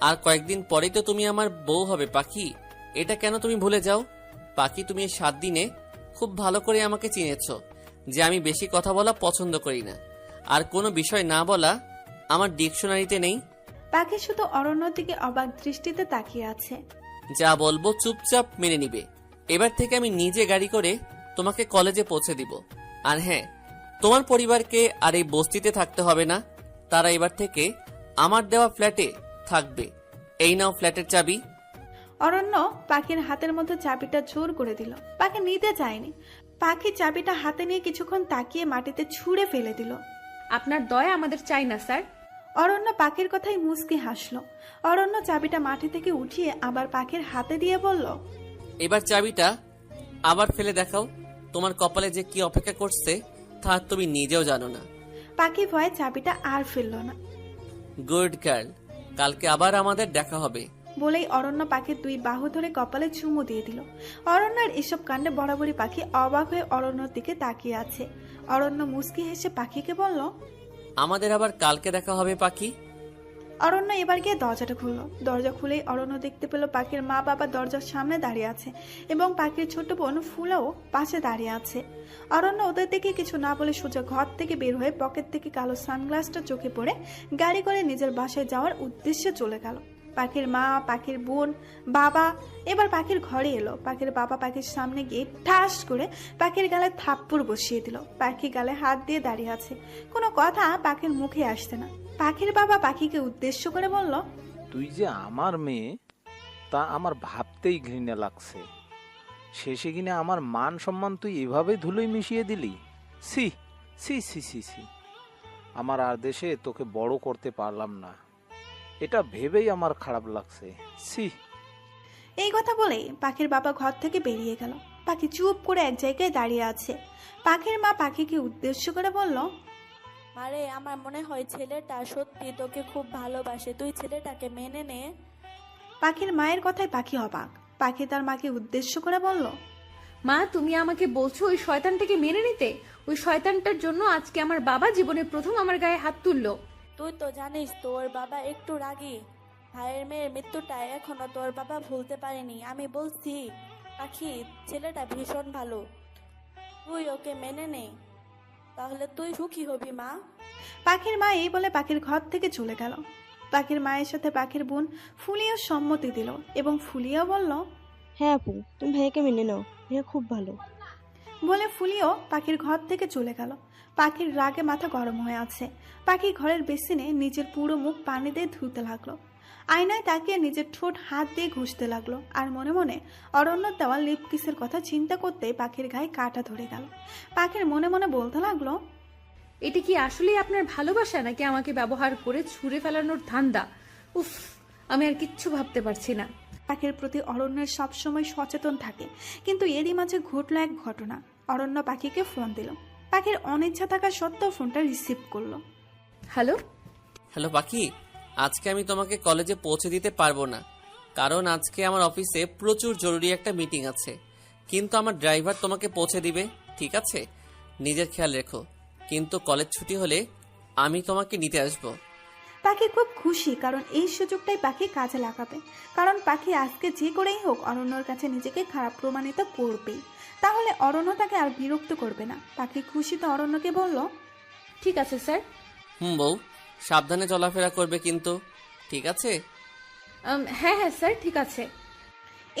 আর কয়েকদিন পরেই তো তুমি আমার বউ হবে পাখি। এটা কেন তুমি ভুলে যাও? পাখি, তুমি এই 7 দিনে খুব ভালো করে আমাকে চিনেছ যে আমি বেশি কথা বলা পছন্দ করি না, আর কোনো বিষয় না বলা আমার ডিকশনারিতে নেই। পাখি শুধু অরণ্যর দিকে অবাক দৃষ্টিতে তাকিয়ে আছে। যা বলবো চুপচাপ মেনে নিবে। এবার থেকে আমি নিজে গাড়ি করে তোমাকে কলেজে পৌঁছে দিব। আর হ্যাঁ, তোমার পরিবারকে আর এই বস্তিতে থাকতে হবে না। তারা এবার থেকে আমার দেওয়া ফ্ল্যাটে থাকবে। এই নাও ফ্ল্যাটের চাবি। অরণ্য পাখির হাতের মধ্যে চাবিটা জোর করে দিল। পাখি নিতে চায়নি। পাখি চাবিটা হাতে নিয়ে কিছুক্ষণ তাকিয়ে মাটিতে ছুঁড়ে ফেলে দিল। আপনার দয়া আমাদের চাই না স্যার। অরণ্য পাখির কথাই মুচকি হাসলো। অরণ্য চাবিটা মাটি থেকে উঠিয়ে আবার পাখির হাতে দিয়ে বলল, এবার চাবিটা আবার ফেলে দেখাও। তোমার কপালে যে কি অপেক্ষা করছে তা তুমি নিজেও জানো না। পাখি ভয়ে চাবিটা আর ফেললো না। গুড গার্ল, কালকে আবার আমাদের দেখা হবে। বলেই অরণ্য পাখির 2 বাহু ধরে কপালে চুমু দিয়ে দিল। অরণ্যের এসব কাণ্ডে বরাবরই পাখি অবাক হয়ে অরণ্যর দিকে তাকিয়ে আছে। অরণ্য মুচকি হেসে পাখিকে বলল, আমাদের আবার কালকে দেখা হবে পাখি। অরণ্য এবার গিয়ে দরজাটা খুলল। দরজা খুলেই অরণ্য দেখতে পেল পাখির মা বাবা দরজার সামনে দাঁড়িয়ে আছে এবং পাখির ছোট বোন ফুলও পাশে দাঁড়িয়ে আছে। অরণ্য ওদের দিকে কিছু না বলে সোজা ঘর থেকে বের হয়ে পকেট থেকে কালো সানগ্লাসটা চোখে পড়ে গাড়ি করে নিজের বাসায় যাওয়ার উদ্দেশ্যে চলে গেল। পাখির মা, পাখির বোন, বাবা এবার পাখির ঘরে এলো। পাখির বাবা পাখির সামনে গিয়ে ঠাস করে পাখির গালে থাপ্পড় বসিয়ে দিল। পাখি গালে হাত দিয়ে দাঁড়িয়ে আছে, কোনো কথা পাখির মুখে আসছে না। পাখির বাবা পাখিকে উদ্দেশ্য করে বলল, তুই যে আমার মেয়ে তা আমার ভাবতেই ঘৃণা লাগছে। শেষে কিনে আমার মান সম্মান তুই এভাবে ধুলোয় মিশিয়ে দিলি। সি সি সি সি সি, আমার আর দেশে তোকে বড় করতে পারলাম না, এটা ভেবেই আমার খারাপ লাগছে। সি। এই কথা বলে পাখির বাবা ঘর থেকে বেরিয়ে গেল। পাখি চুপ করে এক জায়গায় দাঁড়িয়ে আছে। পাখির মা পাখিকে উদ্দেশ্য করে বলল, আরে আমার মনে হয় ছেলেটা সত্যি তোকে খুব ভালোবাসে, তুই ছেলেটাকে মেনে নে। পাখির মায়ের কথায় পাখি অবাক। পাখি তার মাকে উদ্দেশ্য করে বলল, মা, তুমি আমাকে বলছো ওই শয়তানটাকে মেনে নিতে? ওই শয়তানটার জন্য আজকে আমার বাবা জীবনে প্রথম আমার গায়ে হাত তুললো। তুই তো জানিস তোর বাবা একটু রাগী। ভাইয়ের মেয়ের মৃত্যুটা এখনো তোর বাবা ভুলতে পারেনি। আমি বলছি পাখি, ছেলেটা ভীষণ ভালো, তুই ওকে মেনে নে, তাহলে তুই সুখী হবি মা। পাখির মা এই বলে পাখির ঘর থেকে চলে গেল। পাখির মায়ের সাথে পাখির বোন ফুলিও সম্মতি দিল এবং ফুলিও বলল, হ্যাঁ আপু, তুমি ভাইয়াকে মেনে নাও, ভাইয়া খুব ভালো। বলে ফুলিও পাখির ঘর থেকে চলে গেল। পাখির রাগে মাথা গরম হয়ে আছে। পাখি ঘরের বেসিনে নিজের পুরো মুখ পানি দিয়ে ধুতে লাগলো। আয়নায় তাকিয়ে নিজের ঠোঁট হাত দিয়ে ঘষতে লাগলো। আর মনে মনে অরণ্য দেওয়া লিপ কিসের কথা চিন্তা করতে পাখির গায়ে কাঁটা ধরে গেল। পাখির মনে মনে বলতে লাগলো, এটা কি আসলে আপনার ভালোবাসা নাকি আমাকে ব্যবহার করে ছুঁড়ে ফেলানোর ধান্দা? উফ, আমি আর কিচ্ছু ভাবতে পারছি না। পাখির প্রতি অরণ্যের সবসময় সচেতন থাকে, কিন্তু এরই মাঝে ঘটলো এক ঘটনা। অরণ্য পাখিকে ফোন দিল। পাখির অনিচ্ছা থাকা সত্ত্বেও ফোনটা রিসিভ করলো। হ্যালো। হ্যালো পাখি, আজকে আমি তোমাকে কলেজে পৌঁছে দিতে পারবো না, কারণ আজকে আমার অফিসে প্রচুর জরুরি একটা মিটিং আছে। কিন্তু আমার ড্রাইভার তোমাকে পৌঁছে দিবে, ঠিক আছে? নিজের খেয়াল রেখো, কিন্তু কলেজ ছুটি হলে আমি তোমাকে নিতে আসবো। পাখি খুব খুশি, কারণ এই সুযোগটাই পাখি কাজে লাগাবে। কারণ পাখি আজকে যে করেই হোক অরণ্যর কাছে নিজেকে খারাপ প্রমাণিত করবেই, তাহলে অরণ্য তাকে আর বিরক্ত করবে না। পাখি খুশিতে অরণ্যকে বলল, ঠিক আছে স্যার। বউ, সাবধানে চলাফেরা করবে কিন্তু, ঠিক আছে? হ্যাঁ হ্যাঁ স্যার, ঠিক আছে।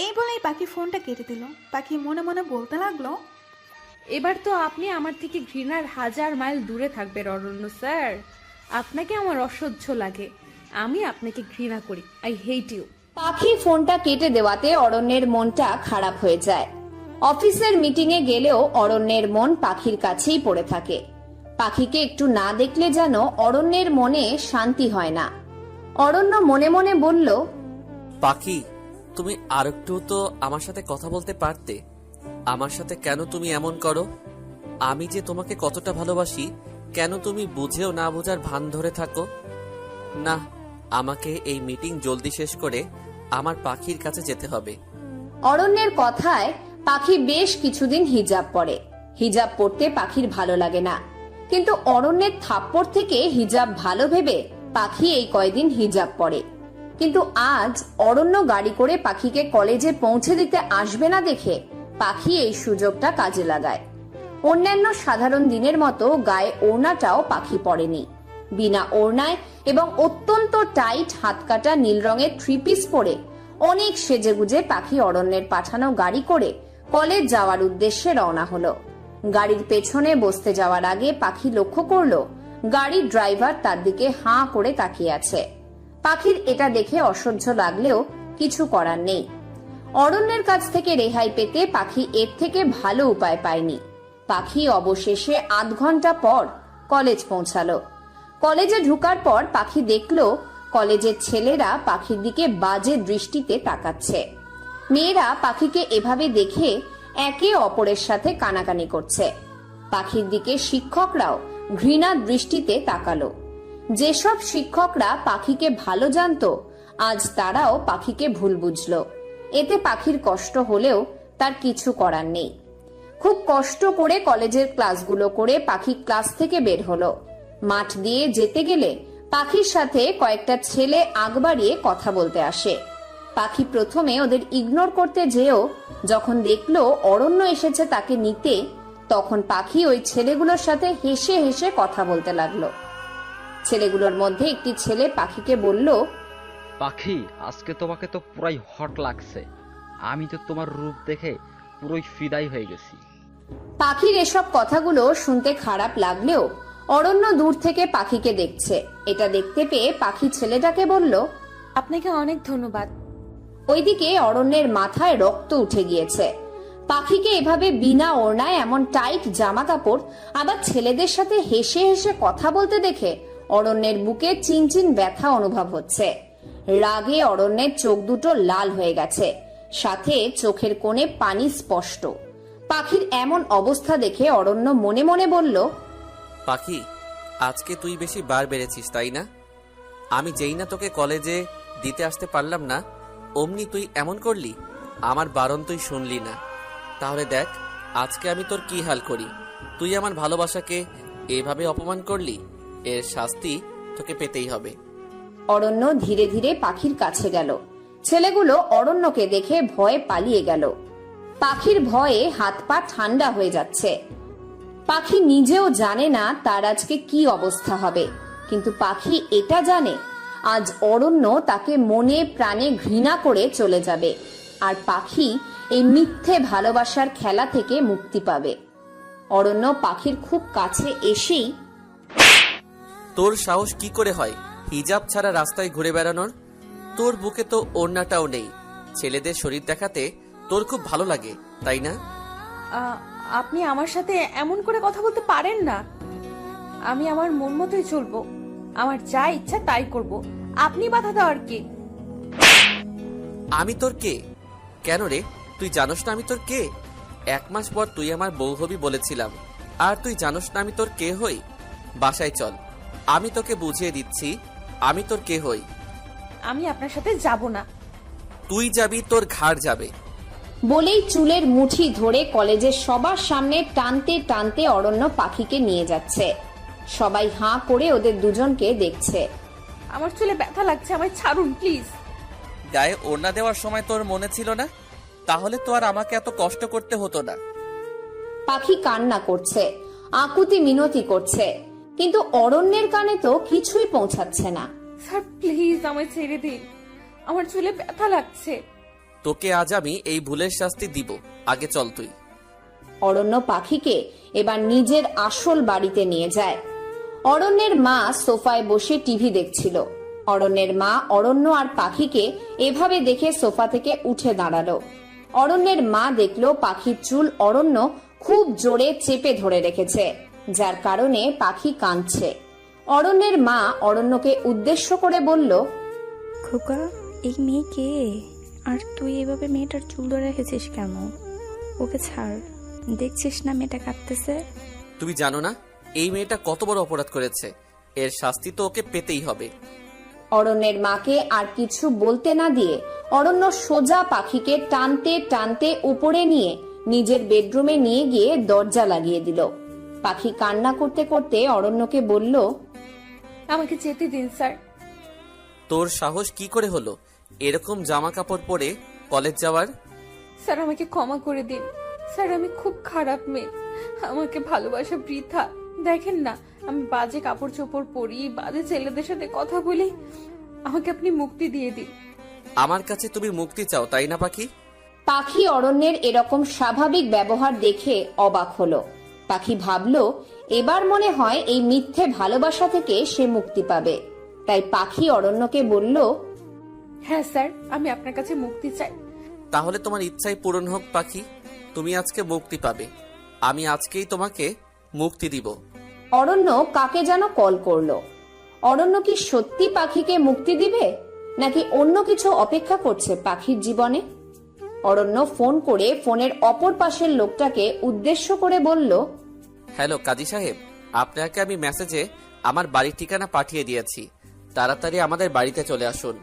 এই বলেই পাখি ফোনটা কেটে দিল। পাখি মনে মনে বলতে লাগলো, এবার তো আপনি আমার থেকে ঘৃণার 1000 মাইল দূরে থাকবেন অরণ্য স্যার। আপনাকে আমার অসহ্য লাগে, আমি আপনাকে ঘৃণা করি। I hate you. পাখি ফোনটা কেটে দেওয়াতে অরণ্যের মনটা খারাপ হয়ে যায়। অফিসের মিটিংয়ে গেলেও অরণ্যের মন পাখির কাছেই পড়ে থাকে। পাখিকে একটু না দেখলে যেন অরণ্যের মনে শান্তি হয় না। অরণ্য মনে মনে বলল, পাখি, তুমি আর একটু তো আমার সাথে কথা বলতে পারতে। আমার সাথে কেন তুমি এমন করো? আমি যে তোমাকে কতটা ভালোবাসি, কেন তুমি বুঝেও না বোঝার ভান ধরে থাকো? না, আমাকে এই মিটিং জলদি শেষ করে আমার পাখির কাছে যেতে হবে। অরণ্যের কথায় পাখি বেশ কিছুদিন হিজাব পরে। হিজাব পরতে পাখির ভালো লাগে না, কিন্তু অরণ্যের থাপ্পড় থেকে হিজাব ভালো ভেবে পাখি এই কয়দিন হিজাব পরে। কিন্তু আজ অরণ্য গাড়ি করে পাখিকে কলেজে পৌঁছে দিতে আসবে না দেখে পাখি এই সুযোগটা কাজে লাগায়। অন্যান্য সাধারণ দিনের মতো গায়ে ওড়নাটাও পাখি পরেনি। বিনা ওড়নায় এবং অত্যন্ত টাইট হাতকাটা নীল রঙের 3 পিস পরে অনেক সেজেগুজে পাখি অরণ্যের পাঠানো গাড়ি করে কলেজ যাওয়ার উদ্দেশ্যে রওনা হলো। গাড়ির পেছনে বসতে যাওয়ার আগে পাখি লক্ষ্য করলো গাড়ির ড্রাইভার তার দিকে হাঁ করে তাকিয়ে আছে। পাখির এটা দেখে অসহ্য লাগলেও কিছু করার নেই। অরণ্যের কাছ থেকে রেহাই পেতে পাখি এর থেকে ভালো উপায় পায়নি। পাখি অবশেষে 8 ঘন্টা পর কলেজ পৌঁছালো। কলেজে ঢুকার পর পাখি দেখলো কলেজের ছেলেরা পাখির দিকে বাজে দৃষ্টিতে তাকাচ্ছে। মেয়েরা পাখিকে এভাবে দেখে একে অপরের সাথে কানাকানি করছে। পাখির দিকে শিক্ষকরাও ঘৃণার দৃষ্টিতে তাকালো। যেসব শিক্ষকরা পাখিকে ভালো জানতো, আজ তারাও পাখিকে ভুল বুঝলো। এতে পাখির কষ্ট হলেও তার কিছু করার নেই। খুব কষ্ট করে কলেজের ক্লাসগুলো করে পাখি ক্লাস থেকে বের হলো। মাঠ দিয়ে যেতে গেলে পাখির সাথে কয়েকটা ছেলে আগ বাড়িয়ে কথা বলতে আসে। পাখি প্রথমে ওদের ইগনোর করতে যেও যখন দেখলো অরণ্য এসেছে তাকে নিতে, তখন পাখি ওই ছেলেগুলোর সাথে হেসে হেসে কথা বলতে লাগলো। ছেলেগুলোর মধ্যে একটি ছেলে পাখিকে বলল, পাখি, আজকে তোমাকে তো পুরাই হট লাগছে। আমি তো তোমার রূপ দেখে পুরোই ফিদাই হয়ে গেছি। পাখির এসব কথাগুলো শুনতে খারাপ লাগলেও অরণ্য দূর থেকে পাখিকে দেখছে। এটা দেখতে পেয়ে পাখি ছেলেটাকে বলল, আপনাকে অনেক ধন্যবাদ। ওইদিকে অরণ্যের মাথায় রক্ত উঠে গিয়েছে। পাখিকে এভাবে বিনা ওড়নায় এমন টাইট জামা কাপড় আবার ছেলেদের সাথে হেসে হেসে কথা বলতে দেখে অরণ্যের বুকে চিনচিন ব্যথা অনুভব হচ্ছে। রাগে অরণ্যের চোখ দুটো লাল হয়ে গেছে, সাথে চোখের কোণে পানি স্পষ্ট। পাখির এমন অবস্থা দেখে অরণ্য মনে মনে বলল, পাখি, আজকে তুই বেশি বার বেড়েছিস, তাই না? আমি যেই না তোকে কলেজে দিতে আসতে পারলাম না, অমনি তুই এমন করলি। আমার বারণ তুই শুনলি না। তাহলে দেখ আজকে আমি তোর কি হাল করি। তুই আমার ভালোবাসাকে এভাবে অপমান করলি, এর শাস্তি তোকে পেতেই হবে। অরণ্য ধীরে ধীরে পাখির কাছে গেল। ছেলেগুলো অরণ্যকে দেখে ভয়ে পালিয়ে গেল। পাখির ভয়ে হাত পা ঠান্ডা হয়ে যাচ্ছে। পাখি নিজেও জানে না তার আজকে কি অবস্থা হবে, কিন্তু পাখি এটা জানে আজ অরণ্য তাকে মনে প্রাণে ঘৃণা করে চলে যাবে, আর পাখি এই মিথ্যে ভালোবাসার খেলা থেকে মুক্তি পাবে। অরণ্য পাখির খুব কাছে এসেই, তোর সাহস কি করে হয় হিজাব ছাড়া রাস্তায় ঘুরে বেড়ানোর? তোর বুকে তো ওড়নাটাও নেই। ছেলেদের শরীর দেখাতে তোর খুব ভালো লাগে, তাই না? আপনি আমার সাথে এমন করে কথা বলতে পারেন না। আমি আমার মন মতোই চলবো, আমার যা ইচ্ছা তাই করব। আপনি বাধা দেওয়ার কে? আমি তোর কে? কেন রে, তুই জানোস না আমি তোর কে? 1 মাস পর তুই আমার বউ হবি বলেছিলাম, আর তুই জানোস না আমি তোর কে হই? বাসায় চল, আমি তোকে বুঝিয়ে দিচ্ছি আমি তোর কে হই। আমি আপনার সাথে যাব না। তুই যাবি, তোর ঘাড় যাবে। বলেই চুলের মুঠি ধরে কলেজের সবার সামনে টানতে টানতে অরণ্য পাখিকে নিয়ে যাচ্ছে। সবাই হাঁ করে ওদের দুজনকে দেখছে। আমার চুলে ব্যথা লাগছে, আমায় ছাড়ুন প্লিজ। গায়ে ওড়না দেওয়ার সময় তোর মনে ছিল না? তাহলে তো আর আমাকে এত কষ্ট করতে হতো না। পাখি কান্না করছে, আকুতি মিনতি করছে, কিন্তু অরণ্যের কানে তো কিছুই পৌঁছাচ্ছে না। স্যার প্লিজ আমায় ছেড়ে দিন, আমার চুলে ব্যথা লাগছে। তোকে আজ আমি এই ভুলের শাস্তি দিব, আগে চল তুই। অরণ্য পাখিকে এবার নিজের আসল বাড়িতে নিয়ে যায়। অরণ্যের মা সোফায় বসে টিভি দেখছিল। অরণ্যের মা অরণ্য আর পাখিকে এভাবে দেখে সোফা থেকে উঠে দাঁড়ালো। অরণ্যের মা দেখলো পাখির চুল অরণ্য খুব জোরে চেপে ধরে রেখেছে। যার কারণে পাখি কাঁদছে। অরণ্যের মা অরণ্যকে উদ্দেশ্য করে বলল, খোকা, এই মেয়ে কে? আর তুই এভাবে মেয়েটার চুল ধরে রেখেছিস কেন? ওকে ছাড়, দেখছিস না মেয়েটা কাঁদতেছে। তুমি জানো না এই মেয়েটা কত বড় অপরাধ করেছে, এর শাস্তি তো ওকে পেতেই হবে। অরণ্যের মাকে আর কিছু বলতে না দিয়ে অরণ্য সোজা পাখিকে টানতে টানতে উপরে নিয়ে নিজের বেডরুমে নিয়ে গিয়ে দরজা লাগিয়ে দিল। পাখি কান্না করতে করতে অরণ্যকে বলল, আমাকে যেতে দিন স্যার। তোর সাহস কি করে হলো এরকম জামা কাপড় পরে কলেজ যাওয়ার? স্যার আমাকে ক্ষমা করে দিন স্যার, আমি খুব খারাপ মেয়ে, আমাকে ভালোবাসা বৃথা। দেখেন না আমি বাজে কাপড় চোপড় পরি, বাজে ছেলেদের সাথে কথা বলি, আমাকে আপনি মুক্তি দিয়ে দিন। আমার কাছে তুমি মুক্তি চাও তাই না পাখি? পাখি অরণ্যের এরকম স্বাভাবিক ব্যবহার দেখে অবাক হলো। পাখি ভাবল এবার মনে হয় এই মিথ্যে ভালোবাসা থেকে সে মুক্তি পাবে। তাই পাখি অরণ্যকে বলল, হ্যাঁ স্যার, আমি আপনার কাছে মুক্তি চাই। তাহলে তোমার ইচ্ছাই পূরণ হোক পাখি, তুমি আজকে মুক্তি পাবে। আমি আজকেই তোমাকে মুক্তি দিব। অরণ্য কাকে যেন কল করলো। অরণ্য কি সত্যি পাখিকে মুক্তি দিবে, নাকি অন্য কিছু অপেক্ষা করছে পাখির জীবনে? অরণ্য ফোন করে ফোনের অপর পাশের লোকটাকে উদ্দেশ্য করে বলল, হ্যালো কাজী সাহেব, আপনাকে আমি মেসেজে আমার বাড়ির ঠিকানা পাঠিয়ে দিয়েছি, তাড়াতাড়ি আমাদের বাড়িতে চলে আসুন।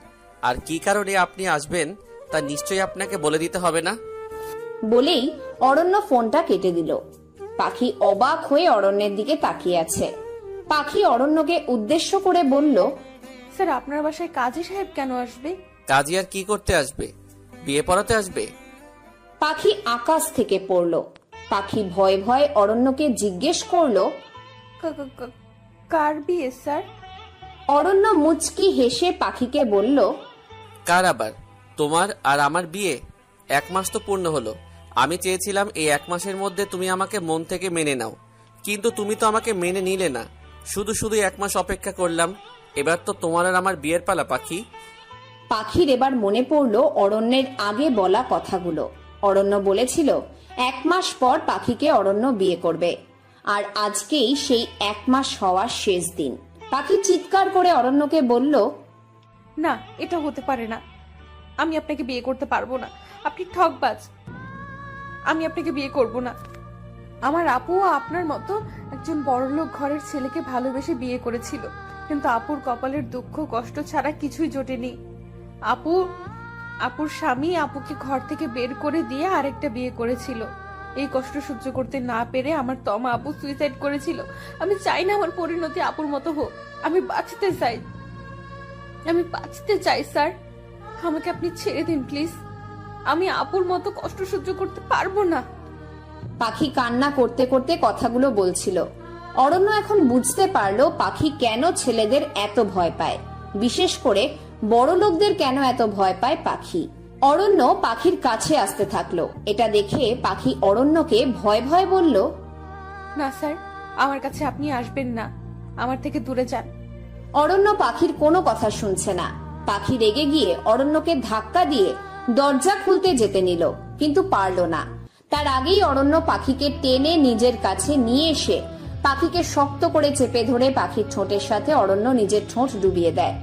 আর কি কারণে আপনি আসবেন তা নিশ্চয়ই আপনাকে বলে দিতে হবে না। বলেই অরণ্য ফোনটা কেটে দিল। পাখি অবাক হয়ে অরণ্যের দিকে তাকিয়ে আছে। পাখি অরণ্যকে উদ্দেশ্য করে বলল, স্যার আপনার বাসায় কাজী সাহেব কেন আসবে? কাজী আর কি করতে আসবে? বিয়ে পড়াতে আসবে। পাখি আকাশ থেকে পড়ল। পাখি ভয় ভয় অরণ্যকে জিজ্ঞেস করলো, কার বিয়ে স্যার? অরণ্য মুচকি হেসে পাখিকে বলল, কার আবার? তোমার আর আমার বিয়ে 1 মাস তো পূর্ণ হলো। আমি চেয়েছিলাম এই 1 মাসের মধ্যে তুমি আমাকে মন থেকে মেনে নাও, কিন্তু তুমি তো আমাকে মেনে নিলে না। শুধু শুধু 1 মাস অপেক্ষা করলাম, এবার তো তোমার আর আমার বিয়ের পালা পাখি। পাখির এবার মনে পড়ল অরণ্যের আগে বলা কথাগুলো। অরণ্য বলেছিল 1 মাস পর পাখিকে অরণ্য বিয়ে করবে, আর আজকেই সেই 1 মাস হওয়ার শেষ দিন। পাখি চিৎকার করে অরণ্যকে বলল, না, এটা হতে পারে না, আমি আপনাকে বিয়ে করতে পারবো না, আপনি ঠকবাজ, আমি আপনাকে বিয়ে করব না। আমার আপুও আপনার মতো একজন বড়লোক ঘরের ছেলেকে ভালোবেসে বিয়ে করেছিল, কিন্তু আপুর কপালের দুঃখ কষ্ট ছাড়া কিছুই জোটেনি। আপুর স্বামী আপুকে ঘর থেকে বের করে দিয়ে আরেকটা বিয়ে করেছিল। এই কষ্ট সহ্য করতে না পেরে আমার তমা আপু সুইসাইড করেছিল। আমি চাই না আমার পরিণতি আপুর মতো হোক, আমি বাঁচতে চাই স্যার, আমাকে আপনি ছেড়ে দিন প্লিজ, আমি আপুর মতো কষ্ট সহ্য করতে পারবো না। পাখি কান্না করতে করতে কথাগুলো বলছিল। অরণ্য এখন বুঝতে পারলো পাখি কেন ছেলেদের এত ভয় পায়, বিশেষ করে বড় লোকদের কেন এত ভয় পায় পাখি। অরণ্য পাখির কাছে আসতে থাকলো। এটা দেখে পাখি অরণ্যকে ভয় ভয় বলল, না স্যার, আমার কাছে আপনি আসবেন না, আমার থেকে দূরে যান। অরণ্য পাখির কোনো কথা শুনছে না। পাখি রেগে গিয়ে অরণ্যকে ধাক্কা দিয়ে দরজা খুলতে যেতে নিল, কিন্তু পারল না। তার আগেই অরণ্য পাখিকে টেনে নিজের কাছে নিয়ে এসে পাখিকে শক্ত করে চেপে ধরে পাখির ঠোঁটের সাথে অরণ্য নিজের ঠোঁট ডুবিয়ে দেয়।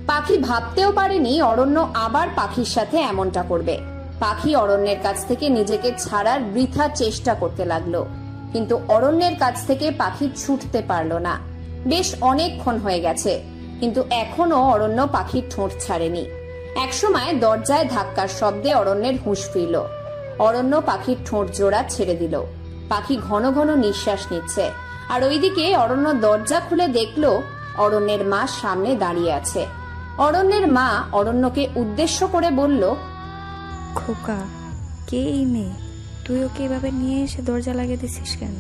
পাখি ভাবতেও পারেনি অরণ্য আবার পাখির সাথে এমনটা করবে। পাখি অরণ্যের কাছ থেকে নিজেকে ছাড়ার বৃথা চেষ্টা করতে লাগলো, কিন্তু অরণ্যের কাছ থেকে পাখি ছুটতে পারলো না। বেশ অনেকক্ষণ হয়ে গেছে, কিন্তু এখনো অরণ্য পাখির ঠোঁট ছাড়েনি। একসময় দরজায় ধাক্কার শব্দে অরণ্যের হুঁশ ফিরল। অরণ্য পাখির ঠোঁট জোড়া ছেড়ে দিল। পাখি ঘন ঘন নিঃশ্বাস নিচ্ছে, আর ওইদিকে অরণ্য দরজা খুলে দেখলো অরণ্যের মা সামনে দাঁড়িয়ে আছে। অরণ্যের মা অরণ্যকে উদ্দেশ্য করে বলল, খোকা, কে এই মেয়ে? তুই ওকে এভাবে নিয়ে এসে দরজা লাগিয়ে দিছিস কেন?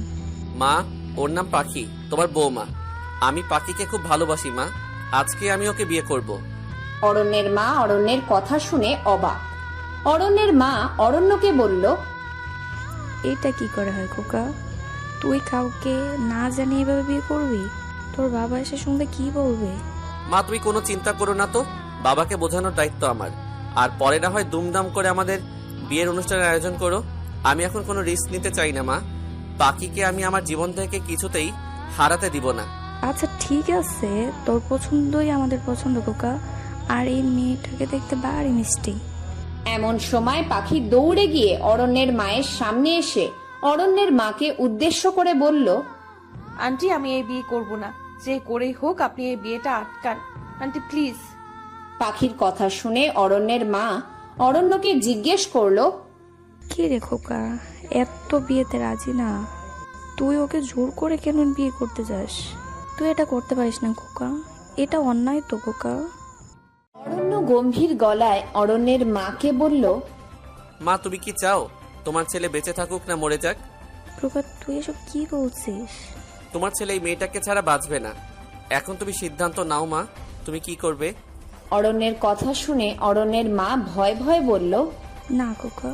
মা, ওর নাম পাখি, তোমার বৌমা। আমি পাখিকে খুব ভালোবাসি মা, আজকে আমি ওকে বিয়ে করব। অরণ্যের মা অরণ্যের কথা শুনে অবাক। অরণ্যের মা অরণ্যকে বলল, এটা কি করে হয় খোকা? তুই কাউকে না জানিয়ে এভাবে বিয়ে করবি? তোর বাবা এসে শুনলে কি বলবে? মা তুমি কোনো চিন্তা করো না তো, বাবাকে বোঝানোর দায়িত্ব আমার। আর পরে না হয় দুমদাম করে আমাদের বিয়ের অনুষ্ঠানের আয়োজন করো। আমি এখন কোনো রিস্ক নিতে চাই না মা, পাখিকে আমি আমার জীবন থেকে কিছুতেই হারাতে দিব না। আচ্ছা ঠিক আছে, তোর পছন্দই আমাদের পছন্দ খোকা। আর এই মেয়েটাকে দেখতে ভারী মিষ্টি। এমন সময় পাখি দৌড়ে গিয়ে অরণ্যের মায়ের সামনে এসে অরণ্যের মাকে উদ্দেশ্য করে বলল, আন্টি আমি এই বিয়ে করব না, যে করেই হোক আপনি এই বিয়েটা আটকান আন্টি প্লিজ। পাখির কথা শুনে অরণ্যের মা অরণ্যকে জিজ্ঞেস করলো, কি রে খোকা, এত বিয়েতে রাজি না? তুই ওকে জোর করে কেন বিয়ে করতে যাস? তুই এটা করতে পারিস না খোকা, এটা অন্যায় তো খোকা। অরণ্য গম্ভীর গলায় অরণ্যের মাকে বলল, মা তুমি কি চাও তোমার ছেলে বেঁচে থাকুক না মরে যাক? খোকা তুই এসব কি বলছিস? তোমার ছেলে এই মেয়েটাকে ছাড়া বাঁচবে না। এখন তুমি সিদ্ধান্ত নাও মা, তুমি কি করবে? অরণ্যের কথা শুনে অরণ্যের মা ভয় ভয় বলল, না খোকা,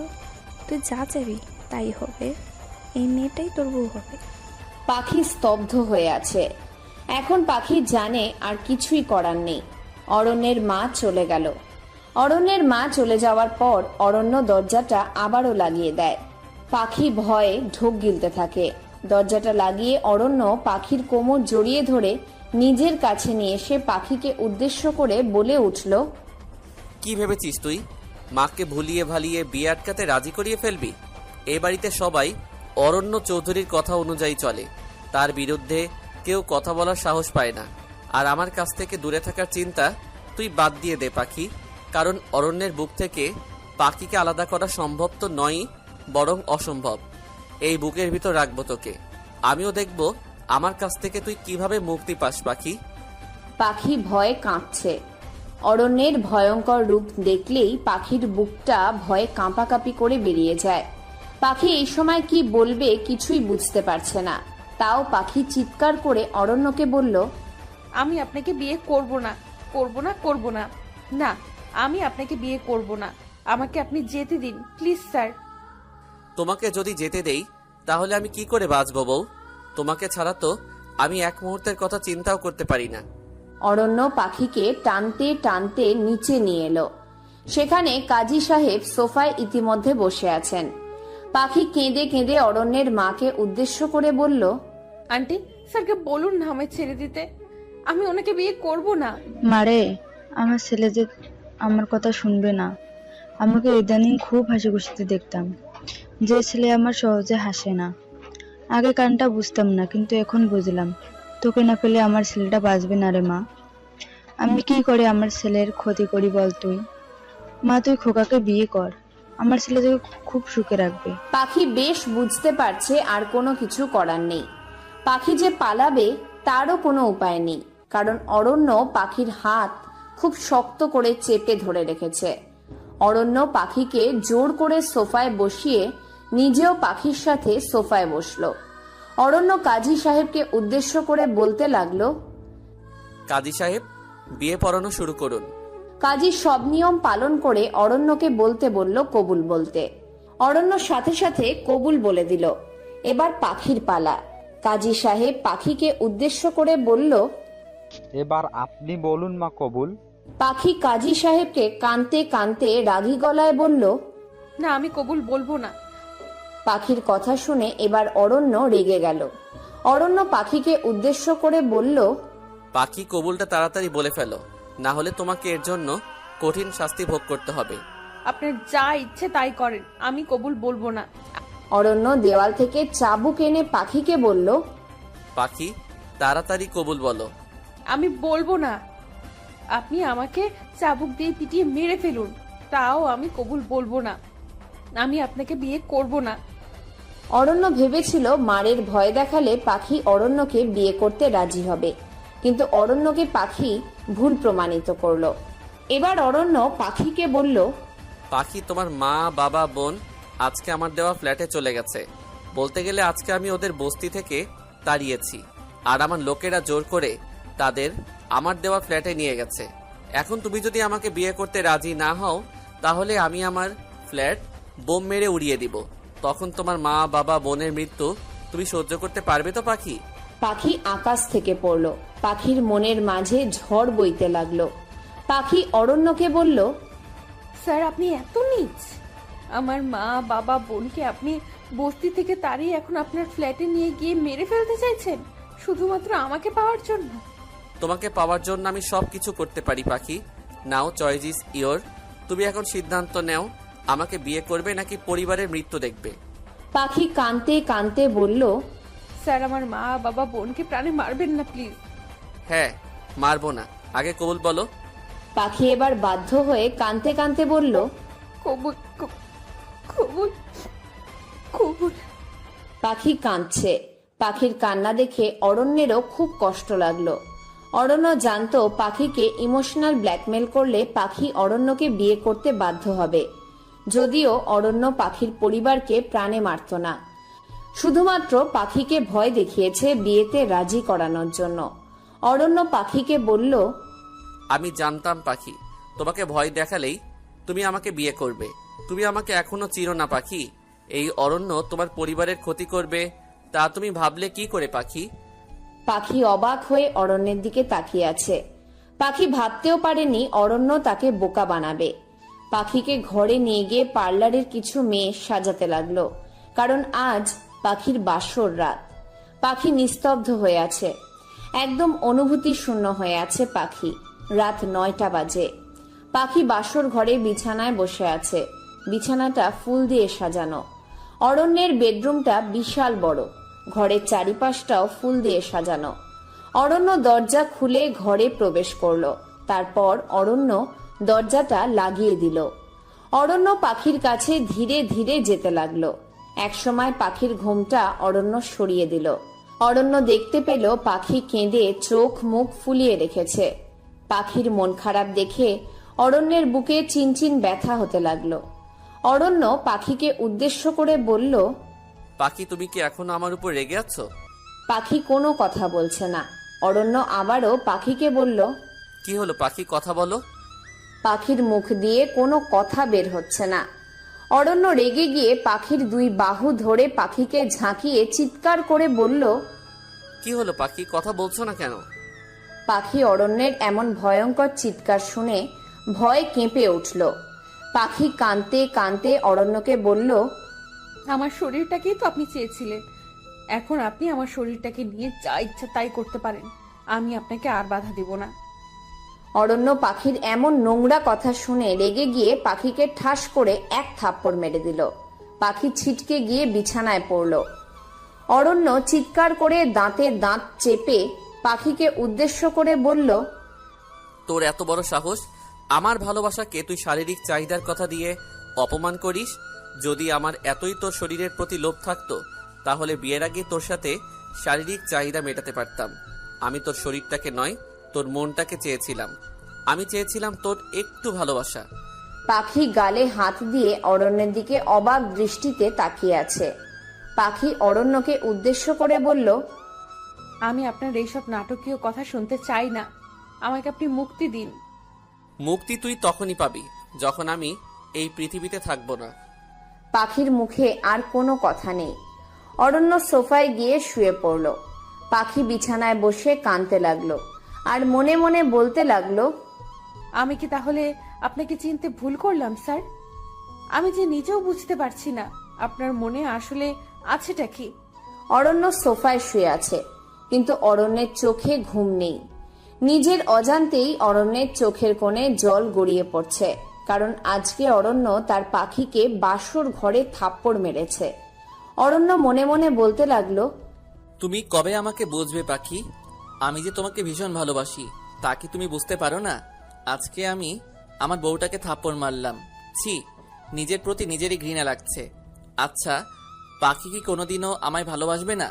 তুই যা চাবি তাই হবে, এই মেয়েটাই তোর বউ হবে। পাখি স্তব্ধ হয়ে আছে। এখন পাখি জানে আর কিছুই করার নেই। অরণ্যের মা চলে গেল। অরণ্যের মা চলে যাওয়ার পর অরণ্য দরজাটা আবারও লাগিয়ে দেয়। পাখি ভয়ে ঢোক গিলতে থাকে। দরজাটা লাগিয়ে অরণ্য পাখির কোমর জড়িয়ে ধরে নিজের কাছে নিয়ে এসে পাখিকে উদ্দেশ্য করে বলে উঠল, কি ভেবেছিস তুই মাকে ভুলিয়ে ভালিয়ে বিয়ে আটকাতে রাজি করিয়ে ফেলবি? এ বাড়িতে সবাই অরণ্য চৌধুরীর কথা অনুযায়ী চলে, তার বিরুদ্ধে কেউ কথা বলার সাহস পায় না। আর আমার কাছ থেকে দূরে থাকার চিন্তা তুই বাদ দিয়ে দে পাখি, কারণ অরণ্যের বুক থেকে পাখিকে আলাদা করা সম্ভব তো নয়, বরং অসম্ভব। এই বুকের ভিতর রাখবো তোকে, আমিও দেখব আমার কাছ থেকে তুই কিভাবে মুক্তি পাস পাখি। পাখি ভয়ে কাঁপছে। অরণ্যের ভয়ঙ্কর রূপ দেখলেই পাখির বুকটা ভয়ে কাঁপাকাঁপি করে বেরিয়ে যায়। পাখি এই সময় কি বলবে কিছুই বুঝতে পারছে না। তাও পাখি চিৎকার করে অরণ্যকে বলল, আমি আপনাকে বিয়ে করব না, করব না, করব না, না আমি আপনাকে বিয়ে করব না, আমাকে আপনি যেতে দিন প্লিজ স্যার। তোমাকে যদি যেতে দেই তাহলে আমি কি করে বাঁচবো বউ? তোমাকে ছাড়া তো আমি এক মুহূর্তের কথা চিন্তাও করতে পারি না। অরণ্য পাখিকে টানতে টানতে নিচে নিয়ে এলো। সেখানে কাজী সাহেব সোফায় ইতিমধ্যে বসে আছেন। পাখি কেঁদে কেঁদে অরণ্যের মাকে উদ্দেশ্য করে বলল, আন্টি স্যারকে বলুন না আমায় ছেড়ে দিতে, আমি ওনাকে বিয়ে করব না। মারে, আমার ছেলে যে আমার কথা শুনবে না। আমাকে ইদানিং খুব হাসি খুশিতে দেখতাম, যে ছেলে আমার সহজে হাসে না। আগে কারণটা বুঝতাম না, কিন্তু এখন বুঝলাম। তোকে না পেলে আমার ছেলেটা বাঁচবে না রে মা। আমি কি করে আমার ছেলের ক্ষতি করি বল তুই? মা তুই খোকাকে বিয়ে কর, আমার ছেলে তোকে খুব সুখে রাখবে। পাখি বেশ বুঝতে পারছে আর কোনো কিছু করার নেই। পাখি যে পালাবে তারও কোনো উপায় নেই, কারণ অরণ্য পাখির হাত খুব শক্ত করে চেপে ধরে রেখেছে। অরণ্য পাখিকে জোর করে সোফায় বসিয়ে নিজেও পাখির সাথে সোফায় বসলো। অরণ্য কাজী সাহেবকে উদ্দেশ্য করে বলতে লাগলো, কাজী সাহেব বিয়ে পড়ানো শুরু করুন। কাজী সব নিয়ম পালন করে অরণ্যকে বলতে বলল কবুল বলতে। অরণ্য সাথে সাথে কবুল বলে দিল। এবার পাখির পালা। কাজী সাহেব পাখিকে উদ্দেশ্য করে বলল, এবার আপনি বলুন মা কবুল। পাখি কাজী সাহেবকে কানতে কানতে রাগী গলায় বলল, না আমি কবুল বলবো না। পাখির কথা শুনে এবার অরণ্য রেগে গেল। অরণ্য পাখিকে উদ্দেশ্য করে বলল, পাখি কবুলটা তাড়াতাড়ি বলে ফেলো, না হলে তোমাকে এর জন্য কঠিন শাস্তি ভোগ করতে হবে। আপনার যা ইচ্ছে তাই করেন, আমি কবুল বলবো না। অরণ্য দেওয়াল থেকে চাবুক এনে পাখিকে বলল, পাখি তাড়াতাড়ি কবুল বলো। আমি বলবো না। আপনি আমাকে চাবুক দিয়ে পিটিয়ে মেরে ফেলুন, তাও আমি কবুল বলবো না। আমি আপনাকে বিয়ে করব না। অরণ্য ভেবেছিল মারের ভয় দেখালে পাখি অরণ্যকে বিয়ে করতে রাজি হবে, কিন্তু অরণ্যকে পাখি ভুল প্রমাণিত করলো। এবার অরণ্য পাখিকে বলল, পাখি তোমার মা বাবা বোন আজকে আমার দেওয়া ফ্ল্যাটে চলে গেছে। বলতে গেলে আজকে আমি ওদের বস্তি থেকে তাড়িয়েছি, আর আমার লোকেরা জোর করে তাদের আমার দেওয়া ফ্ল্যাটে নিয়ে গেছে। এখন তুমি যদি আমাকে বিয়ে করতে রাজি না হও তাহলে আমি আমার ফ্ল্যাট বোম মেরে উড়িয়ে দিব। তখন তোমার মা বাবা বোনের মৃত্যু তুমি সহ্য করতে পারবে তো পাখি? পাখি আকাশ থেকে পড়ল। পাখির মনের মাঝে ঝড় বইতে লাগলো। পাখি অরণ্যকে বলল, স্যার আপনি এত নীচ, আমার মা বাবা বোনকে আপনি বস্তি থেকে তাড়িয়ে এখন আপনার ফ্ল্যাটে নিয়ে গিয়ে মেরে ফেলতে চাইছেন শুধুমাত্র আমাকে পাওয়ার জন্য? তোমাকে পাওয়ার জন্য আমি সব কিছু করতে পারি পাখি। নাও চয়েস ইজ ইয়োর। তুমি এখন সিদ্ধান্ত নাও, আমাকে বিয়ে করবে নাকি পরিবারের মৃত্যু দেখবে? পাখি কাঁদতে কাঁদতে বলল, স্যার, আমার মা বাবা বোনকে প্রাণে মারবেন না প্লিজ। হ্যাঁ, মারবো না, আগে কবুল বলো। পাখি এবার বাধ্য হয়ে কাঁদতে কাঁদতে বলল, কবুল কবুল কবুল। পাখি কাঁদছে। পাখির কান্না দেখে অরণ্যেরও খুব কষ্ট লাগলো। অরণ্য জানতো পাখিকে ইমোশনাল ব্ল্যাকমেল করলে পাখি অরণ্যকে বিয়ে করতে বাধ্য হবে। যদিও অরণ্য পাখির পরিবারকে প্রাণে মারত না, শুধুমাত্র পাখিকে ভয় দেখিয়েছে বিয়েতে রাজি করানোর জন্য। অরণ্য পাখিকে বলল, আমি জানতাম পাখি, তোমাকে ভয় দেখালেই তুমি আমাকে বিয়ে করবে। তুমি আমাকে এখনো চিনো না পাখি। এই অরণ্য তোমার পরিবারের ক্ষতি করবে তা তুমি ভাবলে কি করে পাখি? পাখি অবাক হয়ে অরণ্যের দিকে তাকিয়ে আছে। পাখি ভাবতেও পারেনি অরণ্য তাকে বোকা বানাবে। পাখিকে ঘরে নিয়ে গিয়ে পার্লারের কিছু মেয়ে সাজাতে লাগলো, কারণ আজ পাখির বাসর রাত। পাখি নিস্তব্ধ হয়ে আছে, একদম অনুভূতি শূন্য হয়ে আছে পাখি। রাত 9টা বাজে। পাখি বাসর ঘরে বিছানায় বসে আছে। বিছানাটা ফুল দিয়ে সাজানো। অরণ্যের বেডরুমটা বিশাল বড়, ঘরের চারিপাশটাও ফুল দিয়ে সাজানো। অরণ্য দরজা খুলে ঘরে প্রবেশ করলো। তারপর অরণ্য দরজাটা লাগিয়ে দিল। অরণ্য পাখির কাছে ধীরে ধীরে যেতে লাগলো। একসময় পাখির ঘুমটা অরণ্য সরিয়ে দিল। অরণ্য দেখতে পেল পাখি কেঁদে চোখ মুখ ফুলিয়ে রেখেছে। পাখির মন খারাপ দেখে অরণ্যের বুকে চিনচিন ব্যথা হতে লাগলো। অরণ্য পাখিকে উদ্দেশ্য করে বলল, পাখি, তুমি কি এখনো আমার উপর রেগে আছো? পাখি কোনো কথা বলছে না। অরণ্য আবারও পাখিকে বলল, কি হলো পাখি, কথা বলো। পাখির মুখ দিয়ে কোনো কথা বের হচ্ছে না। অরণ্য রেগে গিয়ে পাখির 2 বাহু ধরে পাখিকে ঝাঁকিয়ে চিৎকার করে বলল, কি হলো পাখি, কথা বলছো না কেন? পাখি অরণ্যের এমন ভয়ঙ্কর চিৎকার শুনে ভয় কেঁপে উঠল। পাখি কাঁদতে কাঁদতে অরণ্যকে বলল, আমার শরীরটাকেই তো আপনি চেয়েছিলেন, এখন আপনি আমার শরীরটাকে নিয়ে যা ইচ্ছা তাই করতে পারেন, আমি আপনাকে আর বাধা দেব না। অরণ্য পাখির এমন নোংরা কথা শুনে রেগে গিয়ে পাখিকে ঠাস করে এক থাপ্পড় মেরে দিল। পাখি ছিটকে গিয়ে বিছানায় পড়ল। অরণ্য চিৎকার করে দাঁতে দাঁত চেপে পাখিকে উদ্দেশ্য করে বলল, তোর এত বড় সাহস, আমার ভালোবাসাকে তুই শারীরিক চাহিদার কথা দিয়ে অপমান করিস। যদি আমার এতই তোর শরীরের প্রতি লোভ থাকতো তাহলে বিয়ের আগে তোর সাথে শারীরিক চাহিদা মেটাতে পারতাম। আমি তোর শরীরটাকে নয়, তোর মনটাকে চেয়েছিলাম। আমি চেয়েছিলাম তোর একটু ভালোবাসা। পাখি গালে হাত দিয়ে অরণ্যের দিকে অবাক দৃষ্টিতে তাকিয়ে আছে। পাখি অরণ্যকে উদ্দেশ্য করে বলল, আমি আপনার এইসব নাটকীয় কথা শুনতে চাই না, আমাকে আপনি মুক্তি দিন। মুক্তি তুই তখনই পাবি যখন আমি এই পৃথিবীতে থাকবো না। পাখির মুখে আর কোনো কথা নেই। অরণ্য সোফায় গিয়ে শুয়ে পড়ল। পাখি বিছানায় বসে কাঁদতে লাগলো আর মনে মনে বলতে লাগলো, আমি কি তাহলে আপনাকে চিনতে ভুল করলাম স্যার? আমি যে নিজেও বুঝতে পারছি না আপনার মনে আসলে আছেটা কি। অরণ্য সোফায় শুয়ে আছে, কিন্তু অরণ্যের চোখে ঘুম নেই। নিজের অজান্তেই অরণ্যের চোখের কোণে জল গড়িয়ে পড়ছে, কারণ আজকে অরণ্য তার পাখিকে বাসর ঘরে থাপ্পড় মেরেছে। অরণ্য মনে মনে বলতে লাগলো, তুমি কবে আমাকে বুঝবে পাখি? আমি যে তোমাকে ভীষণ ভালোবাসি, তা কি তুমি বুঝতে পারো না? আজকে আমি আমার বউটাকে থাপ্পড় মারলাম। ছি, নিজের প্রতি নিজেরই ঘৃণা লাগছে। আচ্ছা, পাখি কি কোনোদিনও আমায় ভালোবাসবে না?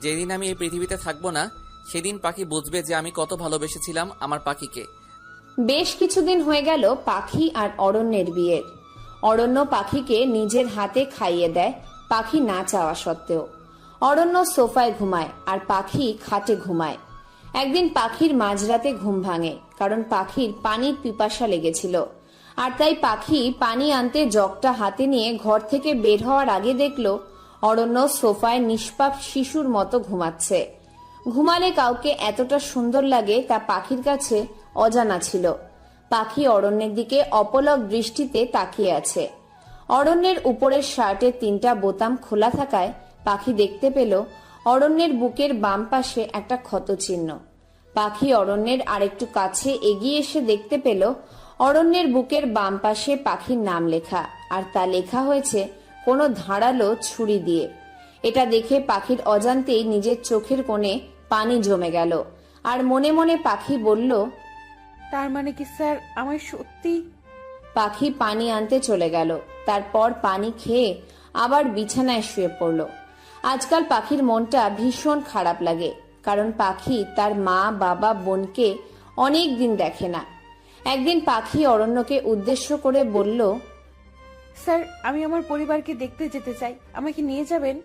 যেদিন আমি এই পৃথিবীতে থাকবো না সেদিন পাখি বুঝবে যে আমি কত ভালোবেসেছিলাম আমার পাখিকে। বেশ কিছুদিন হয়ে গেল পাখি আর অরণ্যের বিয়ের। অরণ্য পাখিকে নিজের হাতে খাইয়ে দেয়, পাখি না চাওয়া সত্ত্বেও। অরণ্য সোফায় ঘুমায় আর পাখি খাটে ঘুমায়। একদিন পাখির মাঝরাতে ঘুম ভাঙে, কারণ পাখির পানির পিপাসা লেগেছিল। আর তাই পাখি পানি আনতে জগটা হাতে নিয়ে ঘর থেকে বের হওয়ার আগে দেখলো অরণ্য সোফায় নিষ্পাপ শিশুর মতো ঘুমাচ্ছে। ঘুমালে কাউকে এতটা সুন্দর লাগে তা পাখির কাছে অজানা ছিল। পাখি অরণ্যের দিকে অপলক দৃষ্টিতে তাকিয়ে আছে। অরণ্যের উপরের শার্টের 3টা বোতাম খোলা থাকায় পাখি দেখতে পেল অরণ্যের বুকের বাম পাশে একটা ক্ষত চিহ্ন। পাখি অরণ্যের আরেকটু কাছে এগিয়ে এসে দেখতে পেল অরণ্যের বুকের বাম পাশে পাখির নাম লেখা, আর তা লেখা হয়েছে কোনো ধারালো ছুরি দিয়ে। এটা দেখে পাখির অজান্তেই নিজের চোখের কোণে পানি জমে গেল, আর মনে মনে পাখি বলল, তার মানে কি স্যার আমার সত্যি? পাখি পানি আনতে চলে গেল। তারপর পানি খেয়ে আবার বিছানায় শুয়ে পড়ল। আজকাল পাখির মনটা ভীষণ খারাপ লাগে, কারণ পাখি তার মা বাবা বোনকে অনেক দিন দেখে না। একদিন পাখি অরণ্যকে উদ্দেশ্য করে বলল, স্যার আমি আমার পরিবারকে দেখতে যেতে চাই, আমাকে নিয়ে যাবেন?